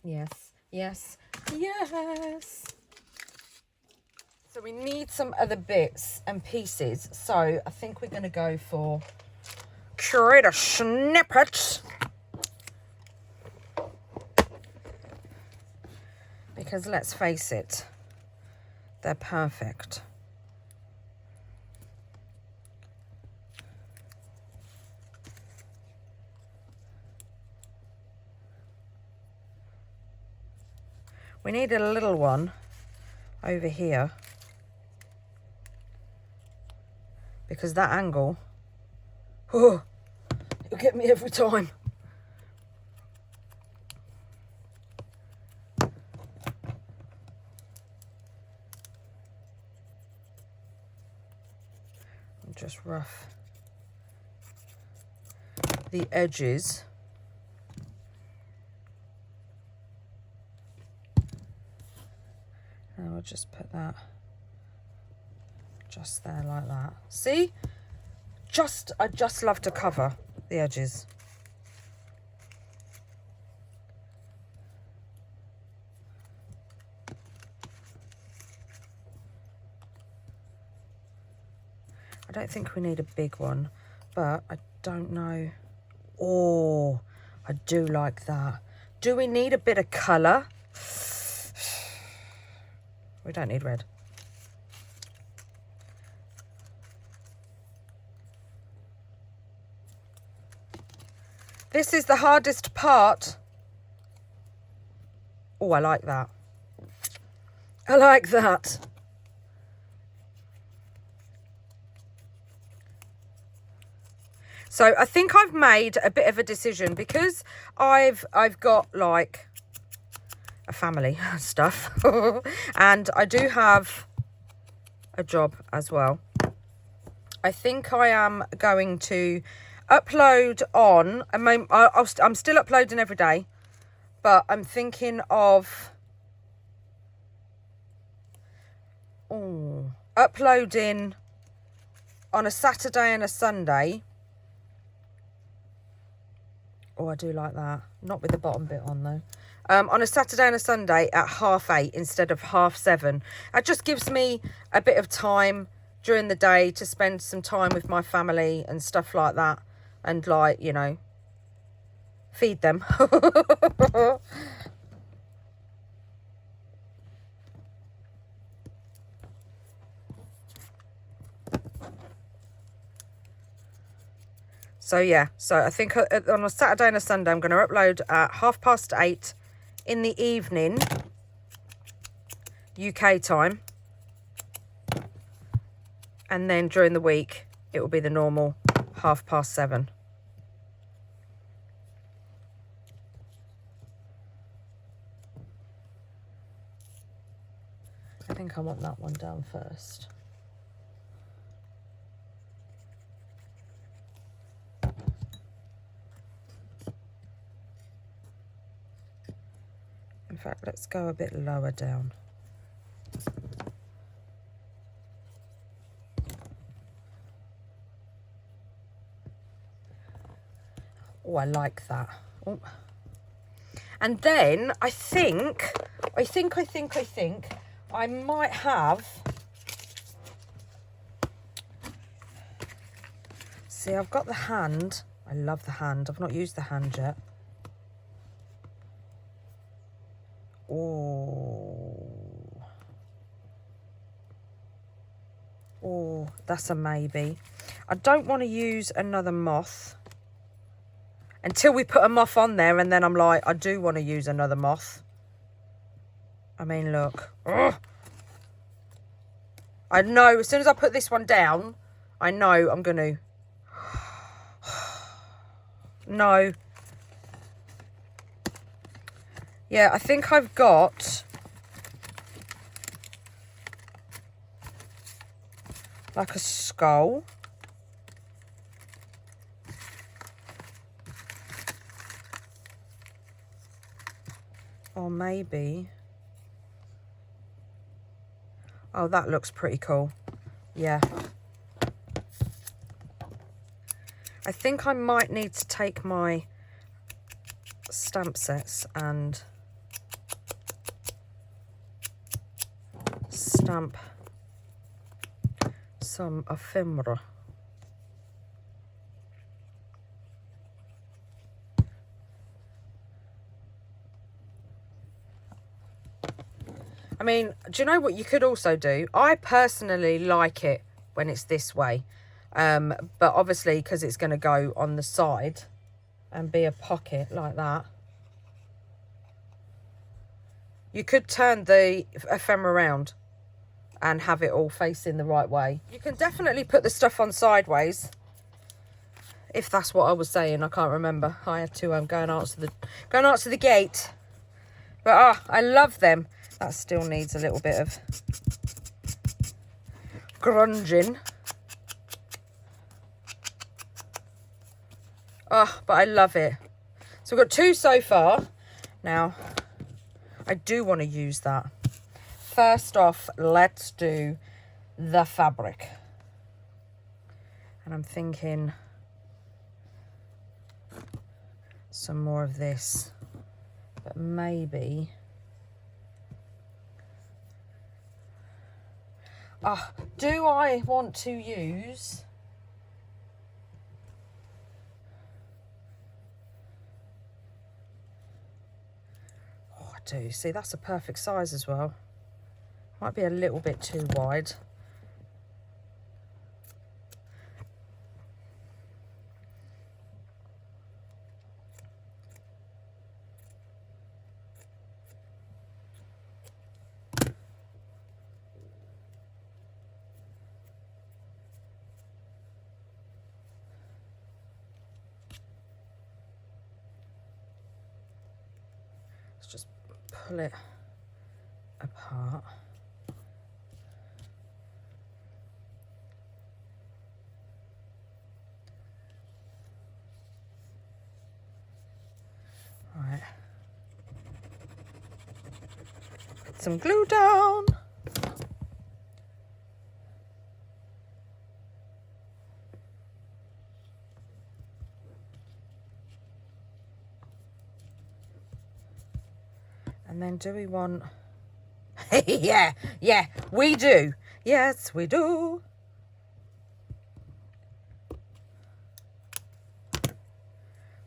Yes, yes, yes. So we need some other bits and pieces. So I think we're going to go for create a snippet. Because let's face it, they're perfect. We need a little one over here because that angle, oh, it'll get me every time. Just rough the edges. And we'll just put that just there like that. See? I just love to cover the edges. I don't think we need a big one, but I don't know. Oh, I do like that. Do we need a bit of colour? We don't need red. This is the hardest part. Oh, I like that. I like that. So I think I've made a bit of a decision because I've got like a family and stuff and I do have a job as well. I think I am going to upload on, I'm still uploading every day, but I'm thinking of uploading on a Saturday and a Sunday. Oh, I do like that. Not with the bottom bit on though. On a Saturday and a Sunday at 8:30 instead of 7:30. It just gives me a bit of time during the day to spend some time with my family and stuff like that. And like, you know, feed them. So yeah, so I think on a Saturday and a Sunday, I'm going to upload at 8:30 in the evening, UK time. And then during the week, it will be the normal 7:30. I think I want that one down first. In fact, let's go a bit lower down. Oh, I like that. Oh. And then I think I might have, see, I've got the hand. I love the hand. I've not used the hand yet. Oh, that's a maybe. I don't want to use another moth until we put a moth on there, and then I'm like, I do want to use another moth. I mean, look. Ugh. I know, as soon as I put this one down, I know I'm going to... No. Yeah, I think I've got... like a skull. Or maybe... Oh, that looks pretty cool. Yeah. I think I might need to take my stamp sets and stamp some ephemera. I mean, do you know what you could also do? I personally like it when it's this way. But obviously, because it's going to go on the side and be a pocket like that. You could turn the ephemera around and have it all facing the right way. You can definitely put the stuff on sideways. If that's what I was saying, I can't remember. I had to go and answer the gate. But I love them. That still needs a little bit of grunging. Oh, but I love it. So we've got 2 so far. Now, I do want to use that. First off, let's do the fabric. And I'm thinking some more of this. But maybe... do I want to use... Oh, I do. See, that's a perfect size as well. Might be a little bit too wide. Just pull it apart. Right. Put some glue down. And then do we want... yeah, we do. Yes, we do.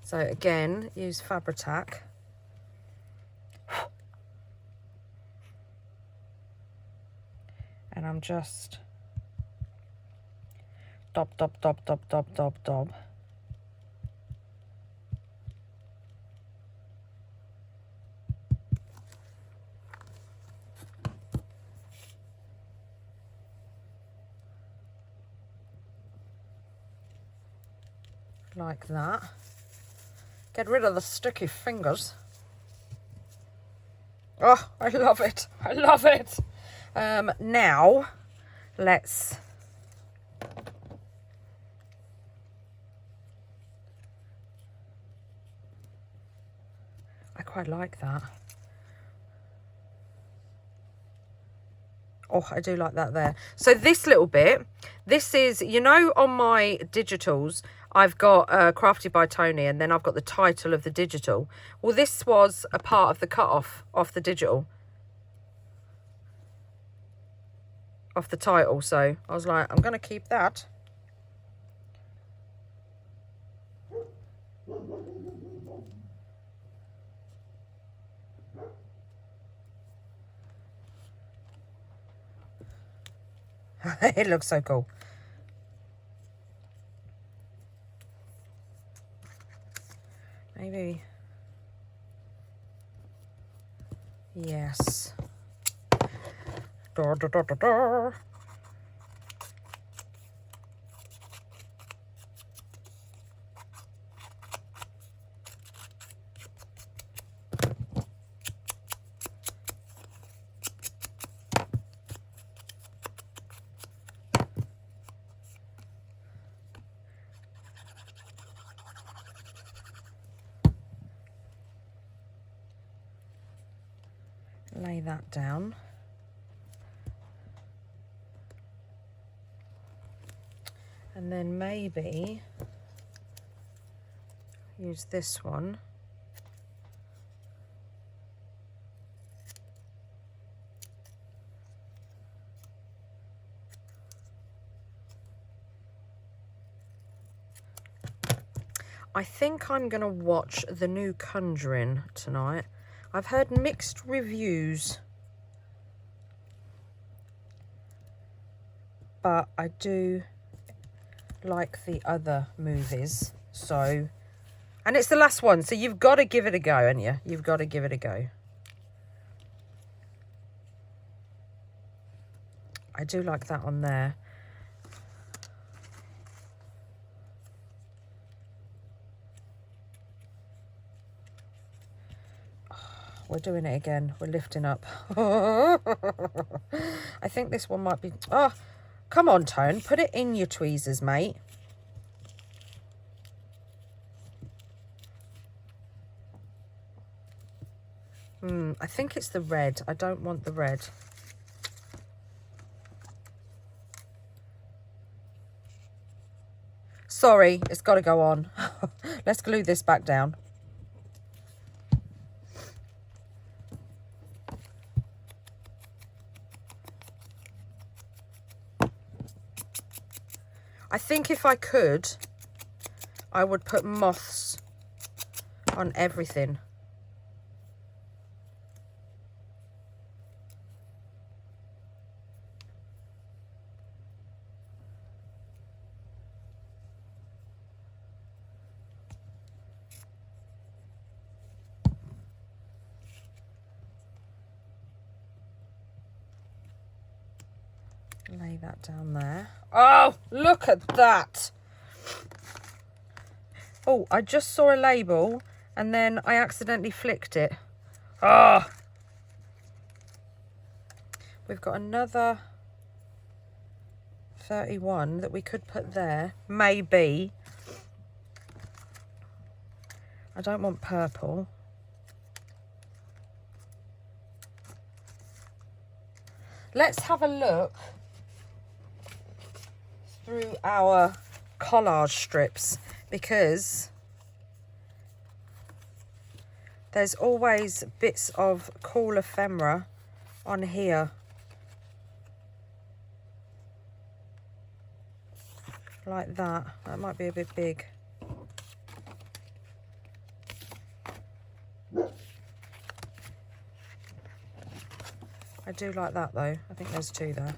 So again, use Fabri-Tac. And I'm just dob. like that. Get rid of the sticky fingers. Oh, I love it. I love it. Now, let's... I quite like that. Oh, I do like that there. So this little bit, this is, you know, on my digitals, I've got Crafty by Toni, and then I've got the title of the digital. Well, this was a part of the cut-off off the digital. Off the title, so I was like, I'm going to keep that. It looks so cool. Maybe. Yes. Da, da, da, da, da. Lay that down. And then maybe use this one. I think I'm going to watch the new Conjuring tonight. I've heard mixed reviews, but I do like the other movies. So, and it's the last one, so you've got to give it a go, haven't you? You've got to give it a go. I do like that on there. We're doing it again. We're lifting up. I think this one might be... Oh, come on, Tone. Put it in your tweezers, mate. I think it's the red. I don't want the red. Sorry, it's got to go on. Let's glue this back down. I think if I could, I would put moths on everything. Lay that down there. Oh, look at that. Oh, I just saw a label and then I accidentally flicked it. Ah. Oh. We've got another 31 that we could put there. Maybe. I don't want purple. Let's have a look through our collage strips, because there's always bits of cool ephemera on here. Like that. That might be a bit big. I do like that though. I think there's two there.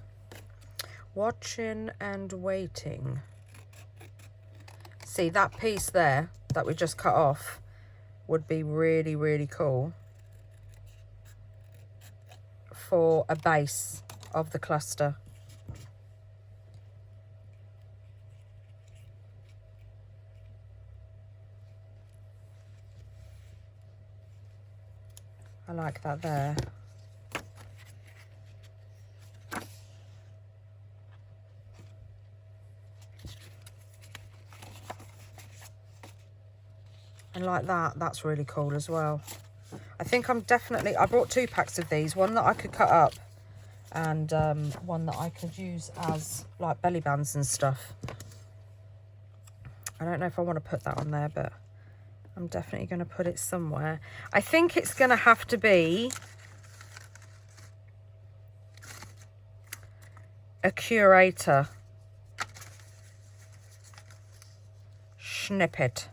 Watching and waiting. See, that piece there that we just cut off would be really, really cool for a base of the cluster. I like that there. And like that, that's really cool as well. I think I brought 2 packs of these, one that I could cut up and one that I could use as like belly bands and stuff. I don't know if I want to put that on there, but I'm definitely going to put it somewhere. I think it's going to have to be a curator snippet.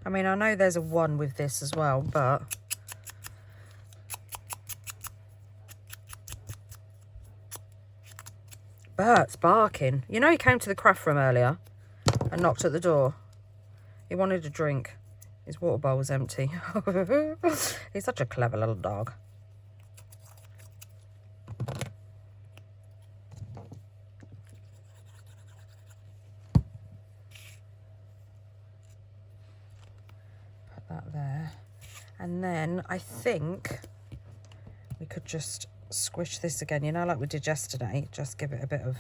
I mean, I know there's a 1 with this as well, but Bert's barking. You know, he came to the craft room earlier and knocked at the door. He wanted a drink. His water bowl was empty. He's such a clever little dog. There, and then I think we could just squish this again, you know, like we did yesterday. Just give it a bit of,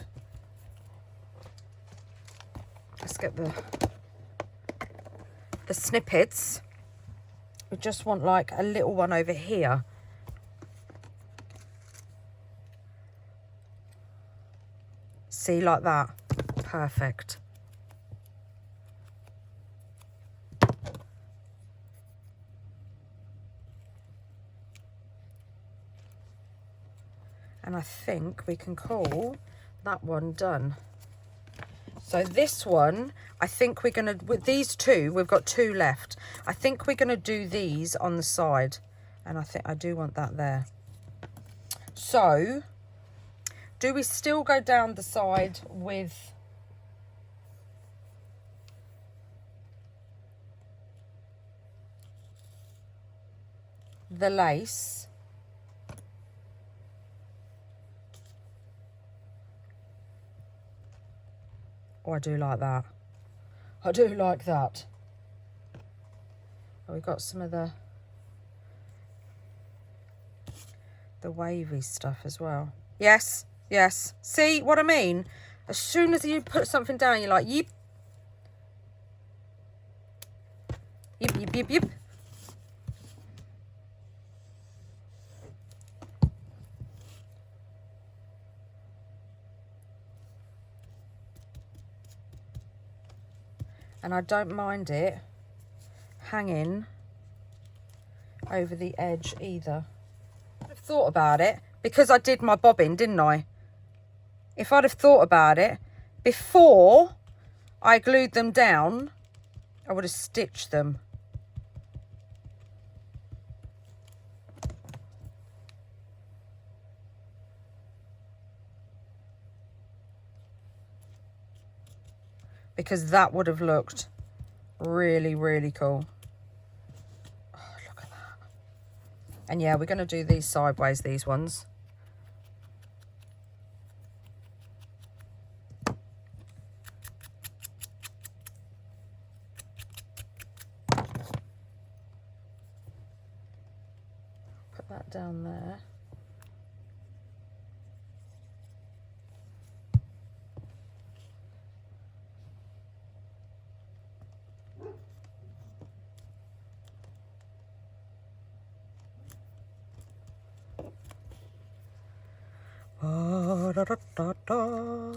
let's get the snippets. We just want like a little one over here. See, like that. Perfect. And I think we can call that one done. So this one, I think we're going to, with these 2, we've got 2 left. I think we're going to do these on the side. And I think I do want that there. So, do we still go down the side with the lace? Oh, I do like that. I do like that. Oh, we've got some of the wavy stuff as well. Yes, yes. See what I mean? As soon as you put something down, you're like, yip. Yip, yip, yip, yip. And I don't mind it hanging over the edge either. I've thought about it because I did my bobbin, didn't I? If I'd have thought about it before I glued them down, I would have stitched them. Because that would have looked really, really cool. Oh, look at that. And yeah, we're going to do these sideways, these ones. Put that down there. Da, da, da, da.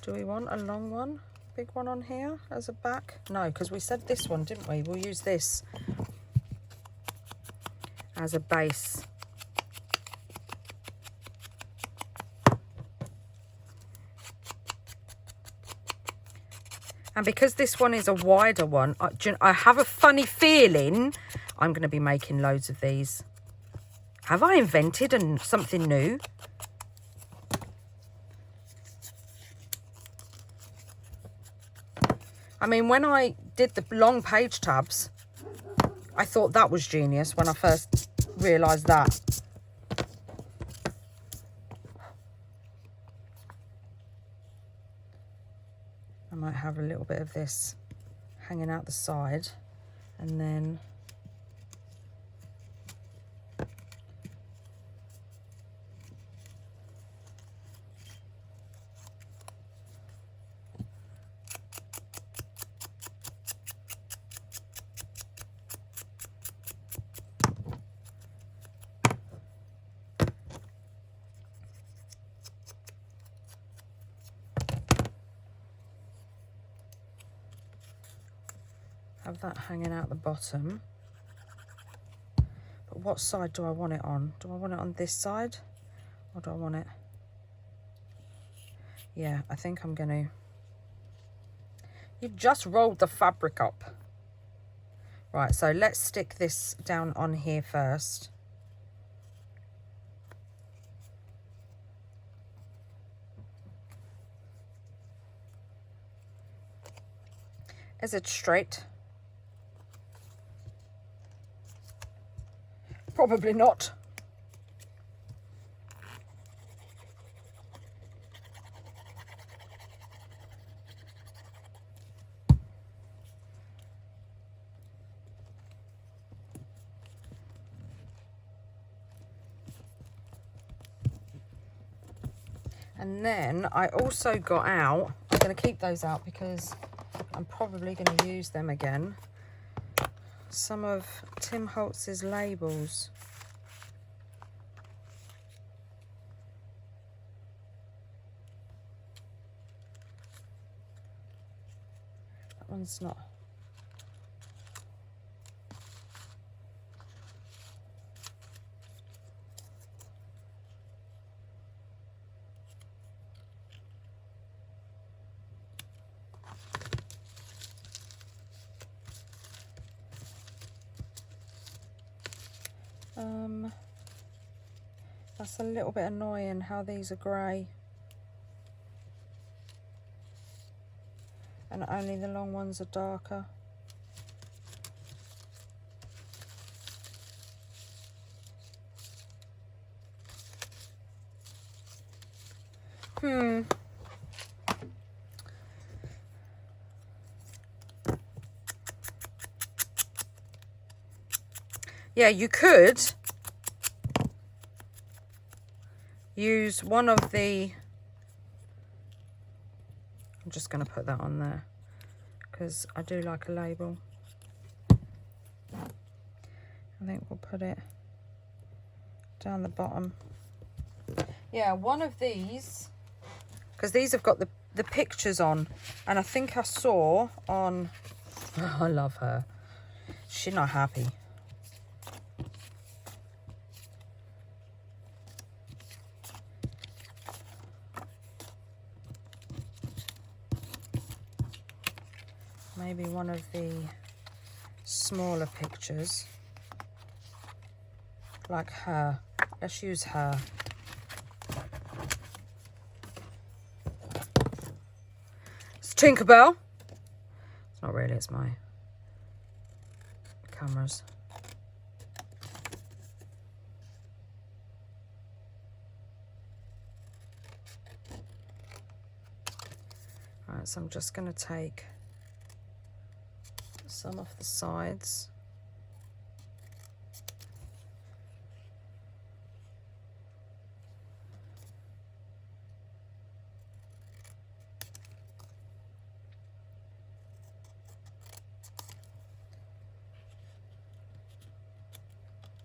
Do we want a long one? Big one on here as a back? No, because we said this one, didn't we? We'll use this as a base. And because this one is a wider one, I have a funny feeling I'm going to be making loads of these. Have I invented something new? I mean, when I did the long page tabs, I thought that was genius when I first realised that. I might have a little bit of this hanging out the side, and then have that hanging out the bottom. But what side do I want it on? Do I want it on this side, or do I want it? Yeah, I think I'm gonna. You've just rolled the fabric up. Right, so let's stick this down on here first. Is it straight? Probably not. And then I also got out, I'm going to keep those out because I'm probably going to use them again, some of Tim Holtz's labels. That one's not. That's a little bit annoying how these are grey and only the long ones are darker. Yeah, you could use one of the, I'm just going to put that on there because I do like a label. I think we'll put it down the bottom. Yeah, one of these, because these have got the pictures on, and I think I saw on, I love her, she's not happy. Maybe one of the smaller pictures, like her. Let's use her. It's Tinkerbell. It's not really, it's my cameras. Alright, so I'm just going to take some off the sides.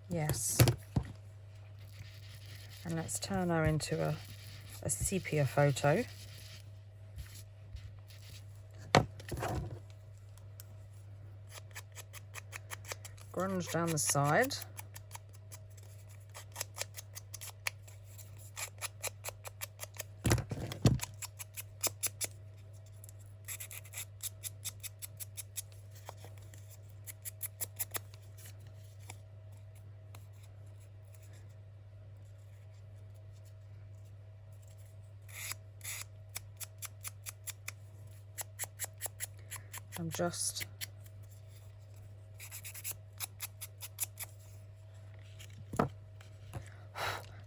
Yes. And let's turn her into a sepia photo. Grunge down the side. I'm just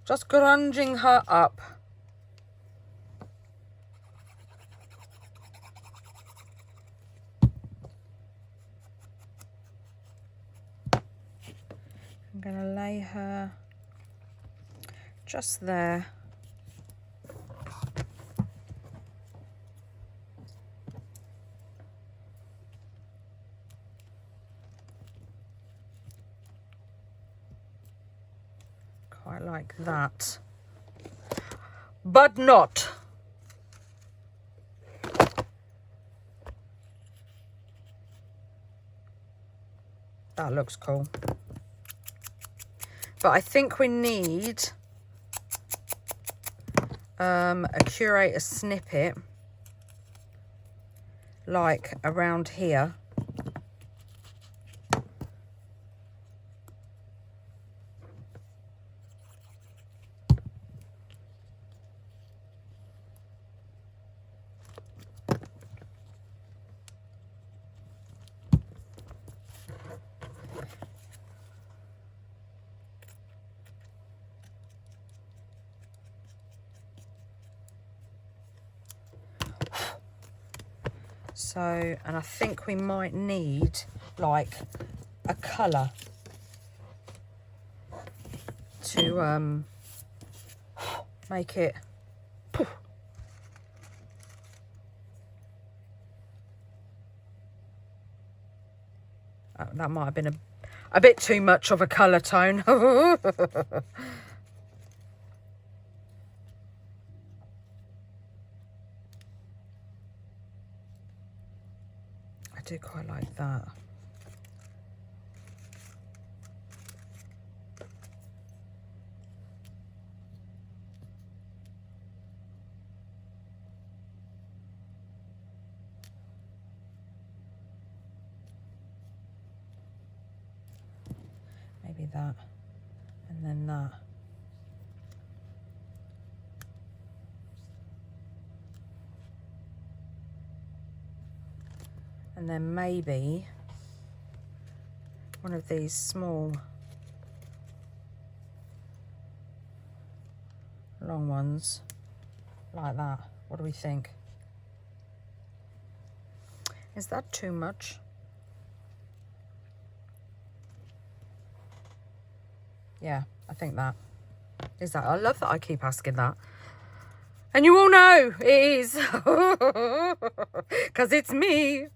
Just grunging her up. I'm going to lay her just there. Quite like that. But not. That looks cool. But I think we need a curator snippet like around here. So, and I think we might need like a colour to make it that might have been a bit too much of a colour tone. I do quite like that. Maybe that, and then that. And then maybe one of these small long ones like that. What do we think? Is that too much? Yeah, I think that is that. I love that I keep asking that. And you all know it is. Because it's me.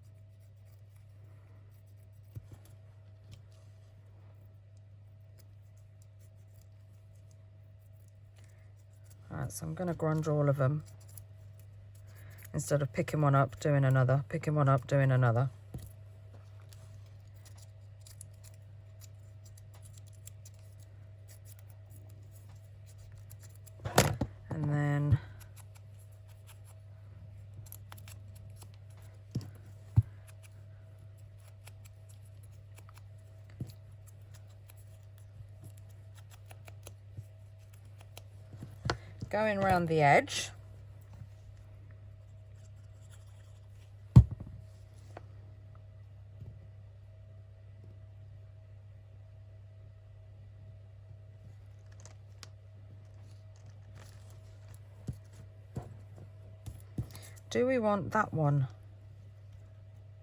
Alright, so I'm going to grunge all of them. Instead of picking one up, doing another. Picking one up, doing another. And then going around the edge. Do we want that one?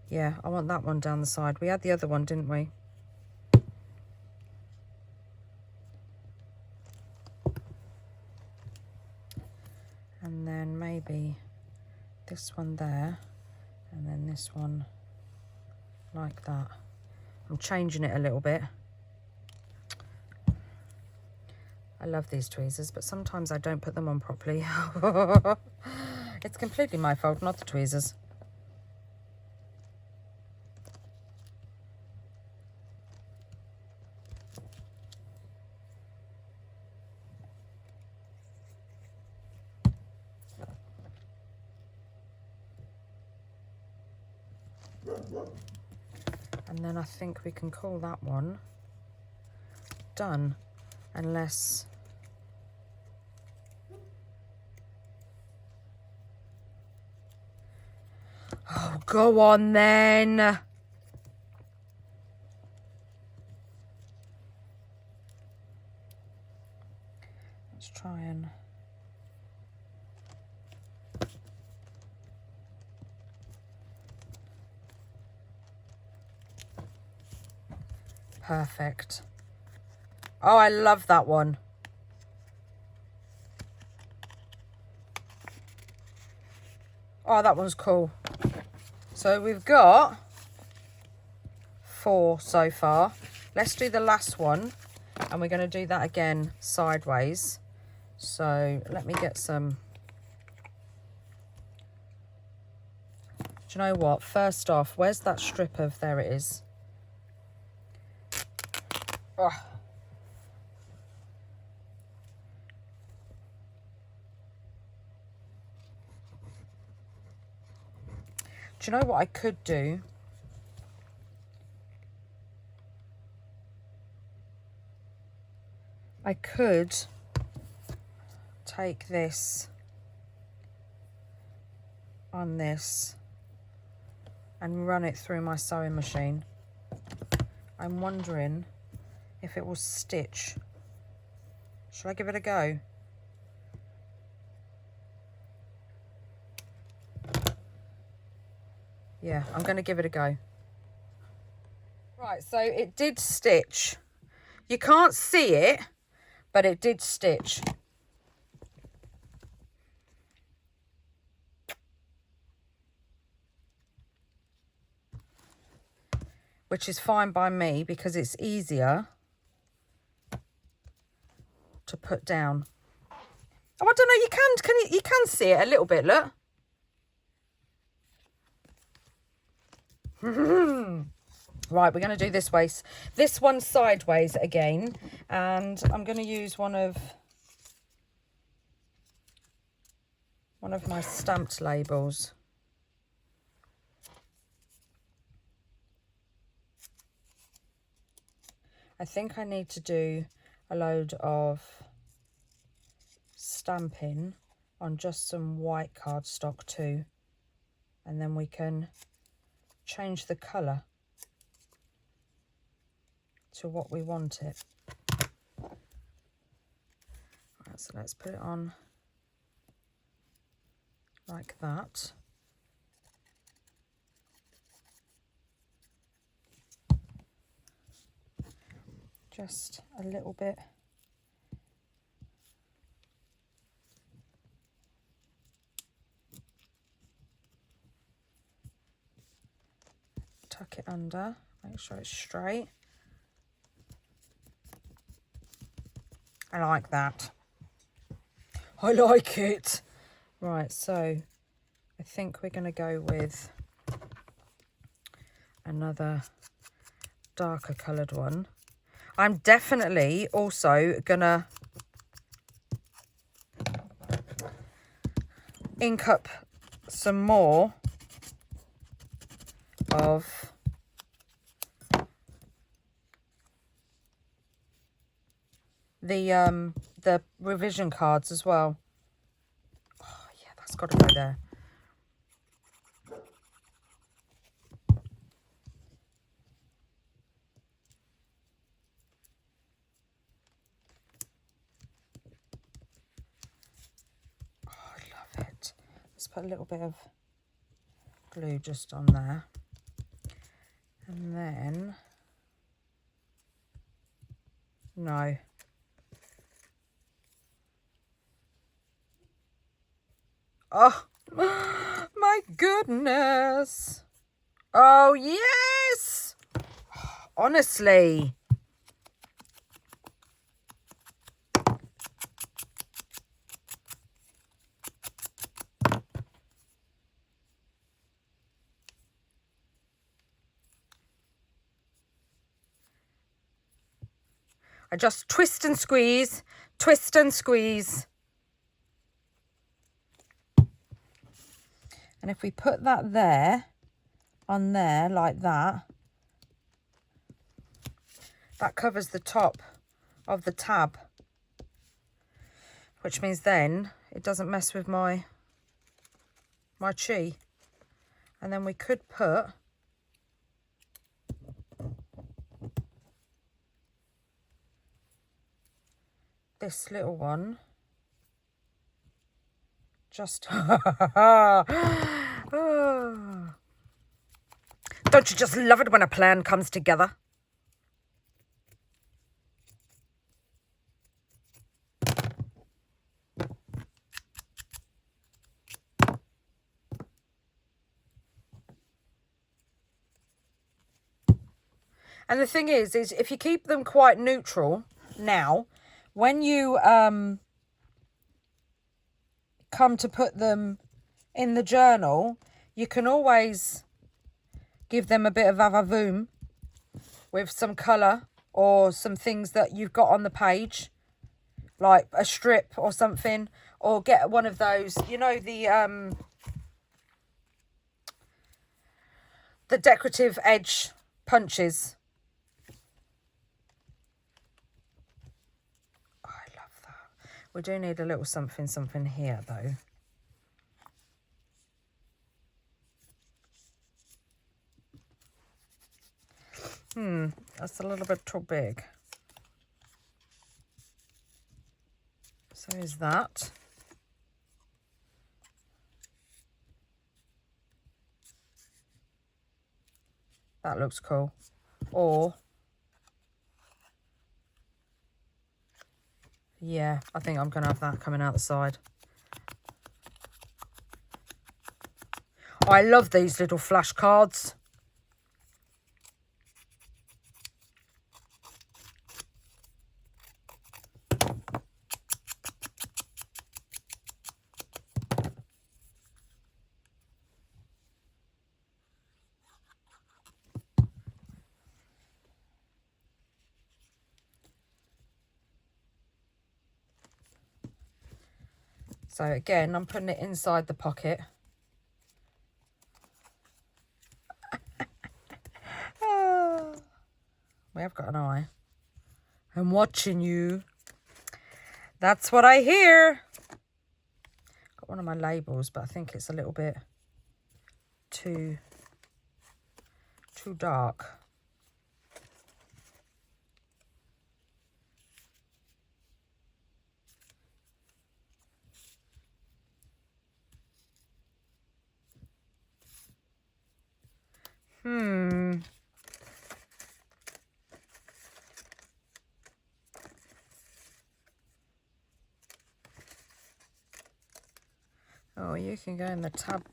Yeah, I want that one down the side. We had the other one, didn't we? And then maybe this one there, and then this one like that. I'm changing it a little bit. I love these tweezers, but sometimes I don't put them on properly. It's completely my fault, not the tweezers. And then I think we can call that one done, unless... Oh, go on then. Let's try and... Perfect. Oh, I love that one. Oh, that one's cool. So we've got 4 so far. Let's do the last one, and we're going to do that again sideways. So let me get some... Do you know what? First off, where's that strip of... There it is. Oh. Do you know what I could do? I could take this on this and run it through my sewing machine. I'm wondering if it will stitch. Should I give it a go? Yeah, I'm going to give it a go. Right, so it did stitch. You can't see it, but it did stitch. Which is fine by me because it's easier to put down. Oh, I don't know, you can see it a little bit, look. Right, we're going to do this way. This one sideways again, and I'm going to use one of my stamped labels. I think I need to do a load of stamping on just some white cardstock too, and then we can change the colour to what we want it. Right, so let's put it on like that. Just a little bit. Tuck it under, make sure it's straight. I like that. I like it. Right, so I think we're going to go with another darker coloured one. I'm definitely also going to ink up some more of the revision cards as well. Oh yeah, that's got to go there. Oh, I love it. Let's put a little bit of glue just on there, and then no. Oh, my goodness. Oh, yes. Honestly. I just twist and squeeze, twist and squeeze. And if we put that there, on there, like that, that covers the top of the tab, which means then it doesn't mess with my chi. And then we could put this little one just... Oh. Don't you just love it when a plan comes together? And the thing is if you keep them quite neutral now, when you come to put them in the journal, you can always give them a bit of avavoom with some colour or some things that you've got on the page, like a strip or something, or get one of those, you know, the decorative edge punches. Oh, I love that. We do need a little something here though. That's a little bit too big. So is that. That looks cool. Or, yeah, I think I'm going to have that coming out the side. I love these little flashcards. So again, I'm putting it inside the pocket. We have got an eye. I'm watching you. That's what I hear. Got one of my labels, but I think it's a little bit too dark. Oh, you can go in the tab.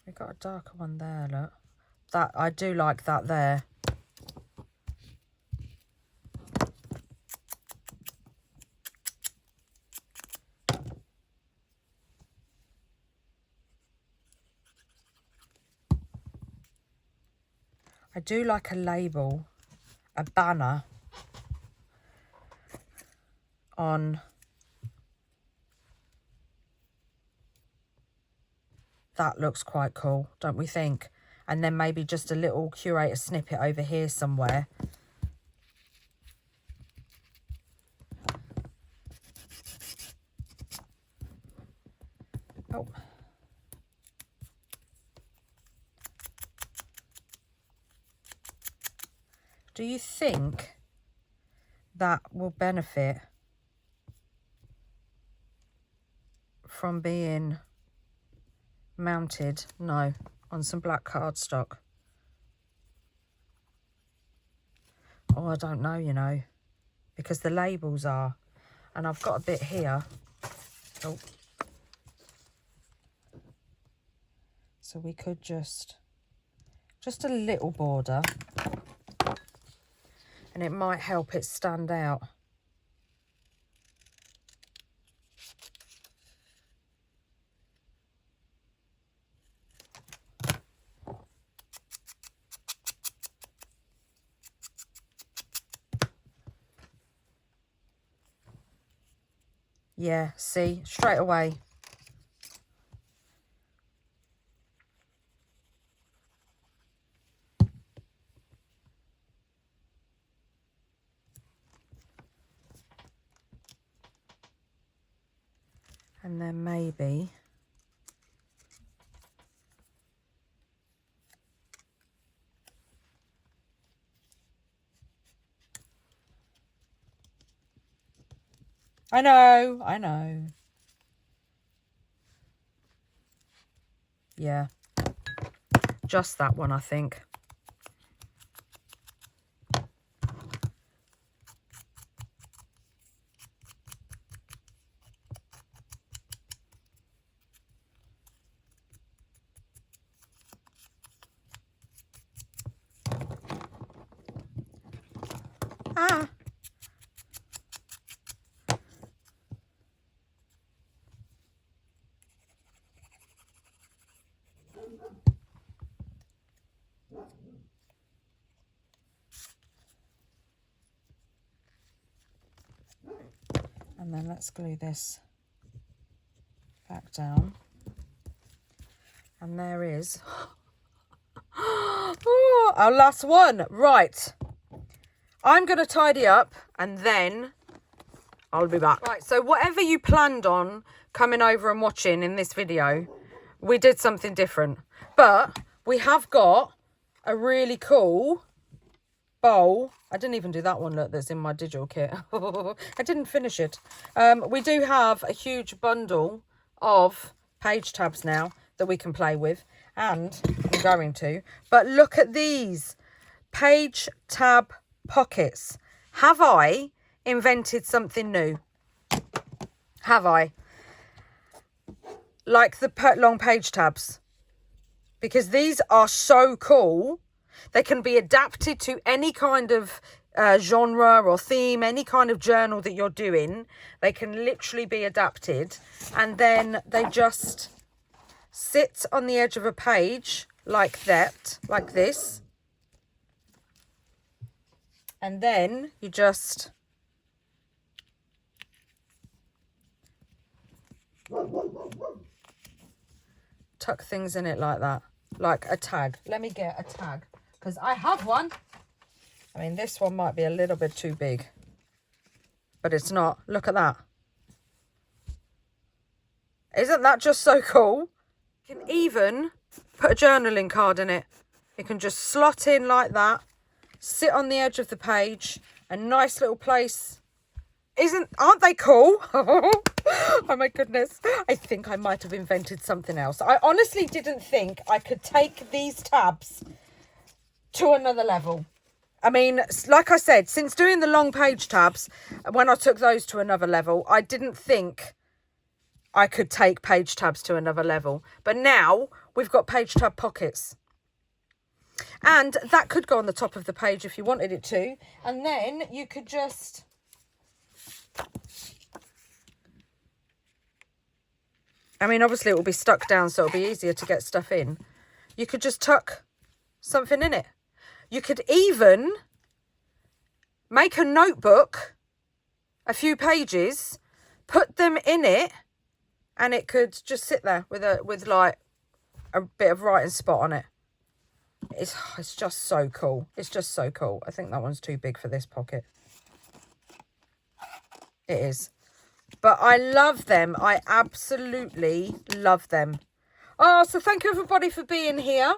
We've got a darker one there, look. That, I do like that there. I do like a label, a banner on that. Looks quite cool, don't we think? And then maybe just a little curator snippet over here somewhere. Oh. Do you think that will benefit from being mounted? No, on some black cardstock. Oh, I don't know, you know, because the labels are, and I've got a bit here. Oh. So we could just a little border, and it might help it stand out. Yeah, see, straight away. And then maybe I know, I know. Yeah. Just that one, I think. Ah. And then let's glue this back down. And there is oh, our last one. Right. I'm going to tidy up and then I'll be back. Right, so whatever you planned on coming over and watching in this video, we did something different. But we have got a really cool bowl. I didn't even do that one, look, that's in my digital kit. I didn't finish it. We do have a huge bundle of page tabs now that we can play with, and I'm going to. But look at these page tab pockets. Have I invented something new? Have I? Like the long page tabs. Because these are so cool. They can be adapted to any kind of genre or theme, any kind of journal that you're doing. They can literally be adapted. And then they just sit on the edge of a page like that, like this. And then you just tuck things in it like that, like a tag. Let me get a tag because I have one. I mean, this one might be a little bit too big, but it's not. Look at that. Isn't that just so cool? You can even put a journaling card in it. You can just slot in like that, sit on the edge of the page, a nice little place. Aren't they cool? Oh my goodness. I think I might have invented something else. I honestly didn't think I could take these tabs to another level. I mean, like I said, since doing the long page tabs, when I took those to another level, I didn't think I could take page tabs to another level. But now we've got page tab pockets. And that could go on the top of the page if you wanted it to. And then you could just... I mean, obviously it will be stuck down, so it'll be easier to get stuff in. You could just tuck something in it. You could even make a notebook, a few pages, put them in it, and it could just sit there with like a bit of writing spot on it. It's just so cool. It's just so cool. I think that one's too big for this pocket. It is. But I love them. I absolutely love them. Oh, so thank you everybody for being here.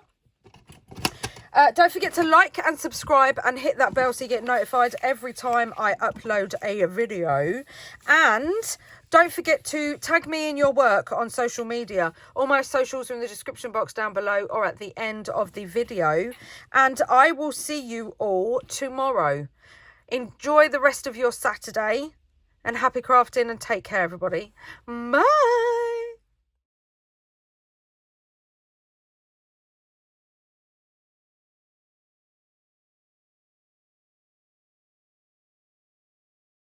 Don't forget to like and subscribe and hit that bell so you get notified every time I upload a video. And don't forget to tag me in your work on social media. All my socials are in the description box down below or at the end of the video. And I will see you all tomorrow. Enjoy the rest of your Saturday. And happy crafting and take care, everybody. Bye.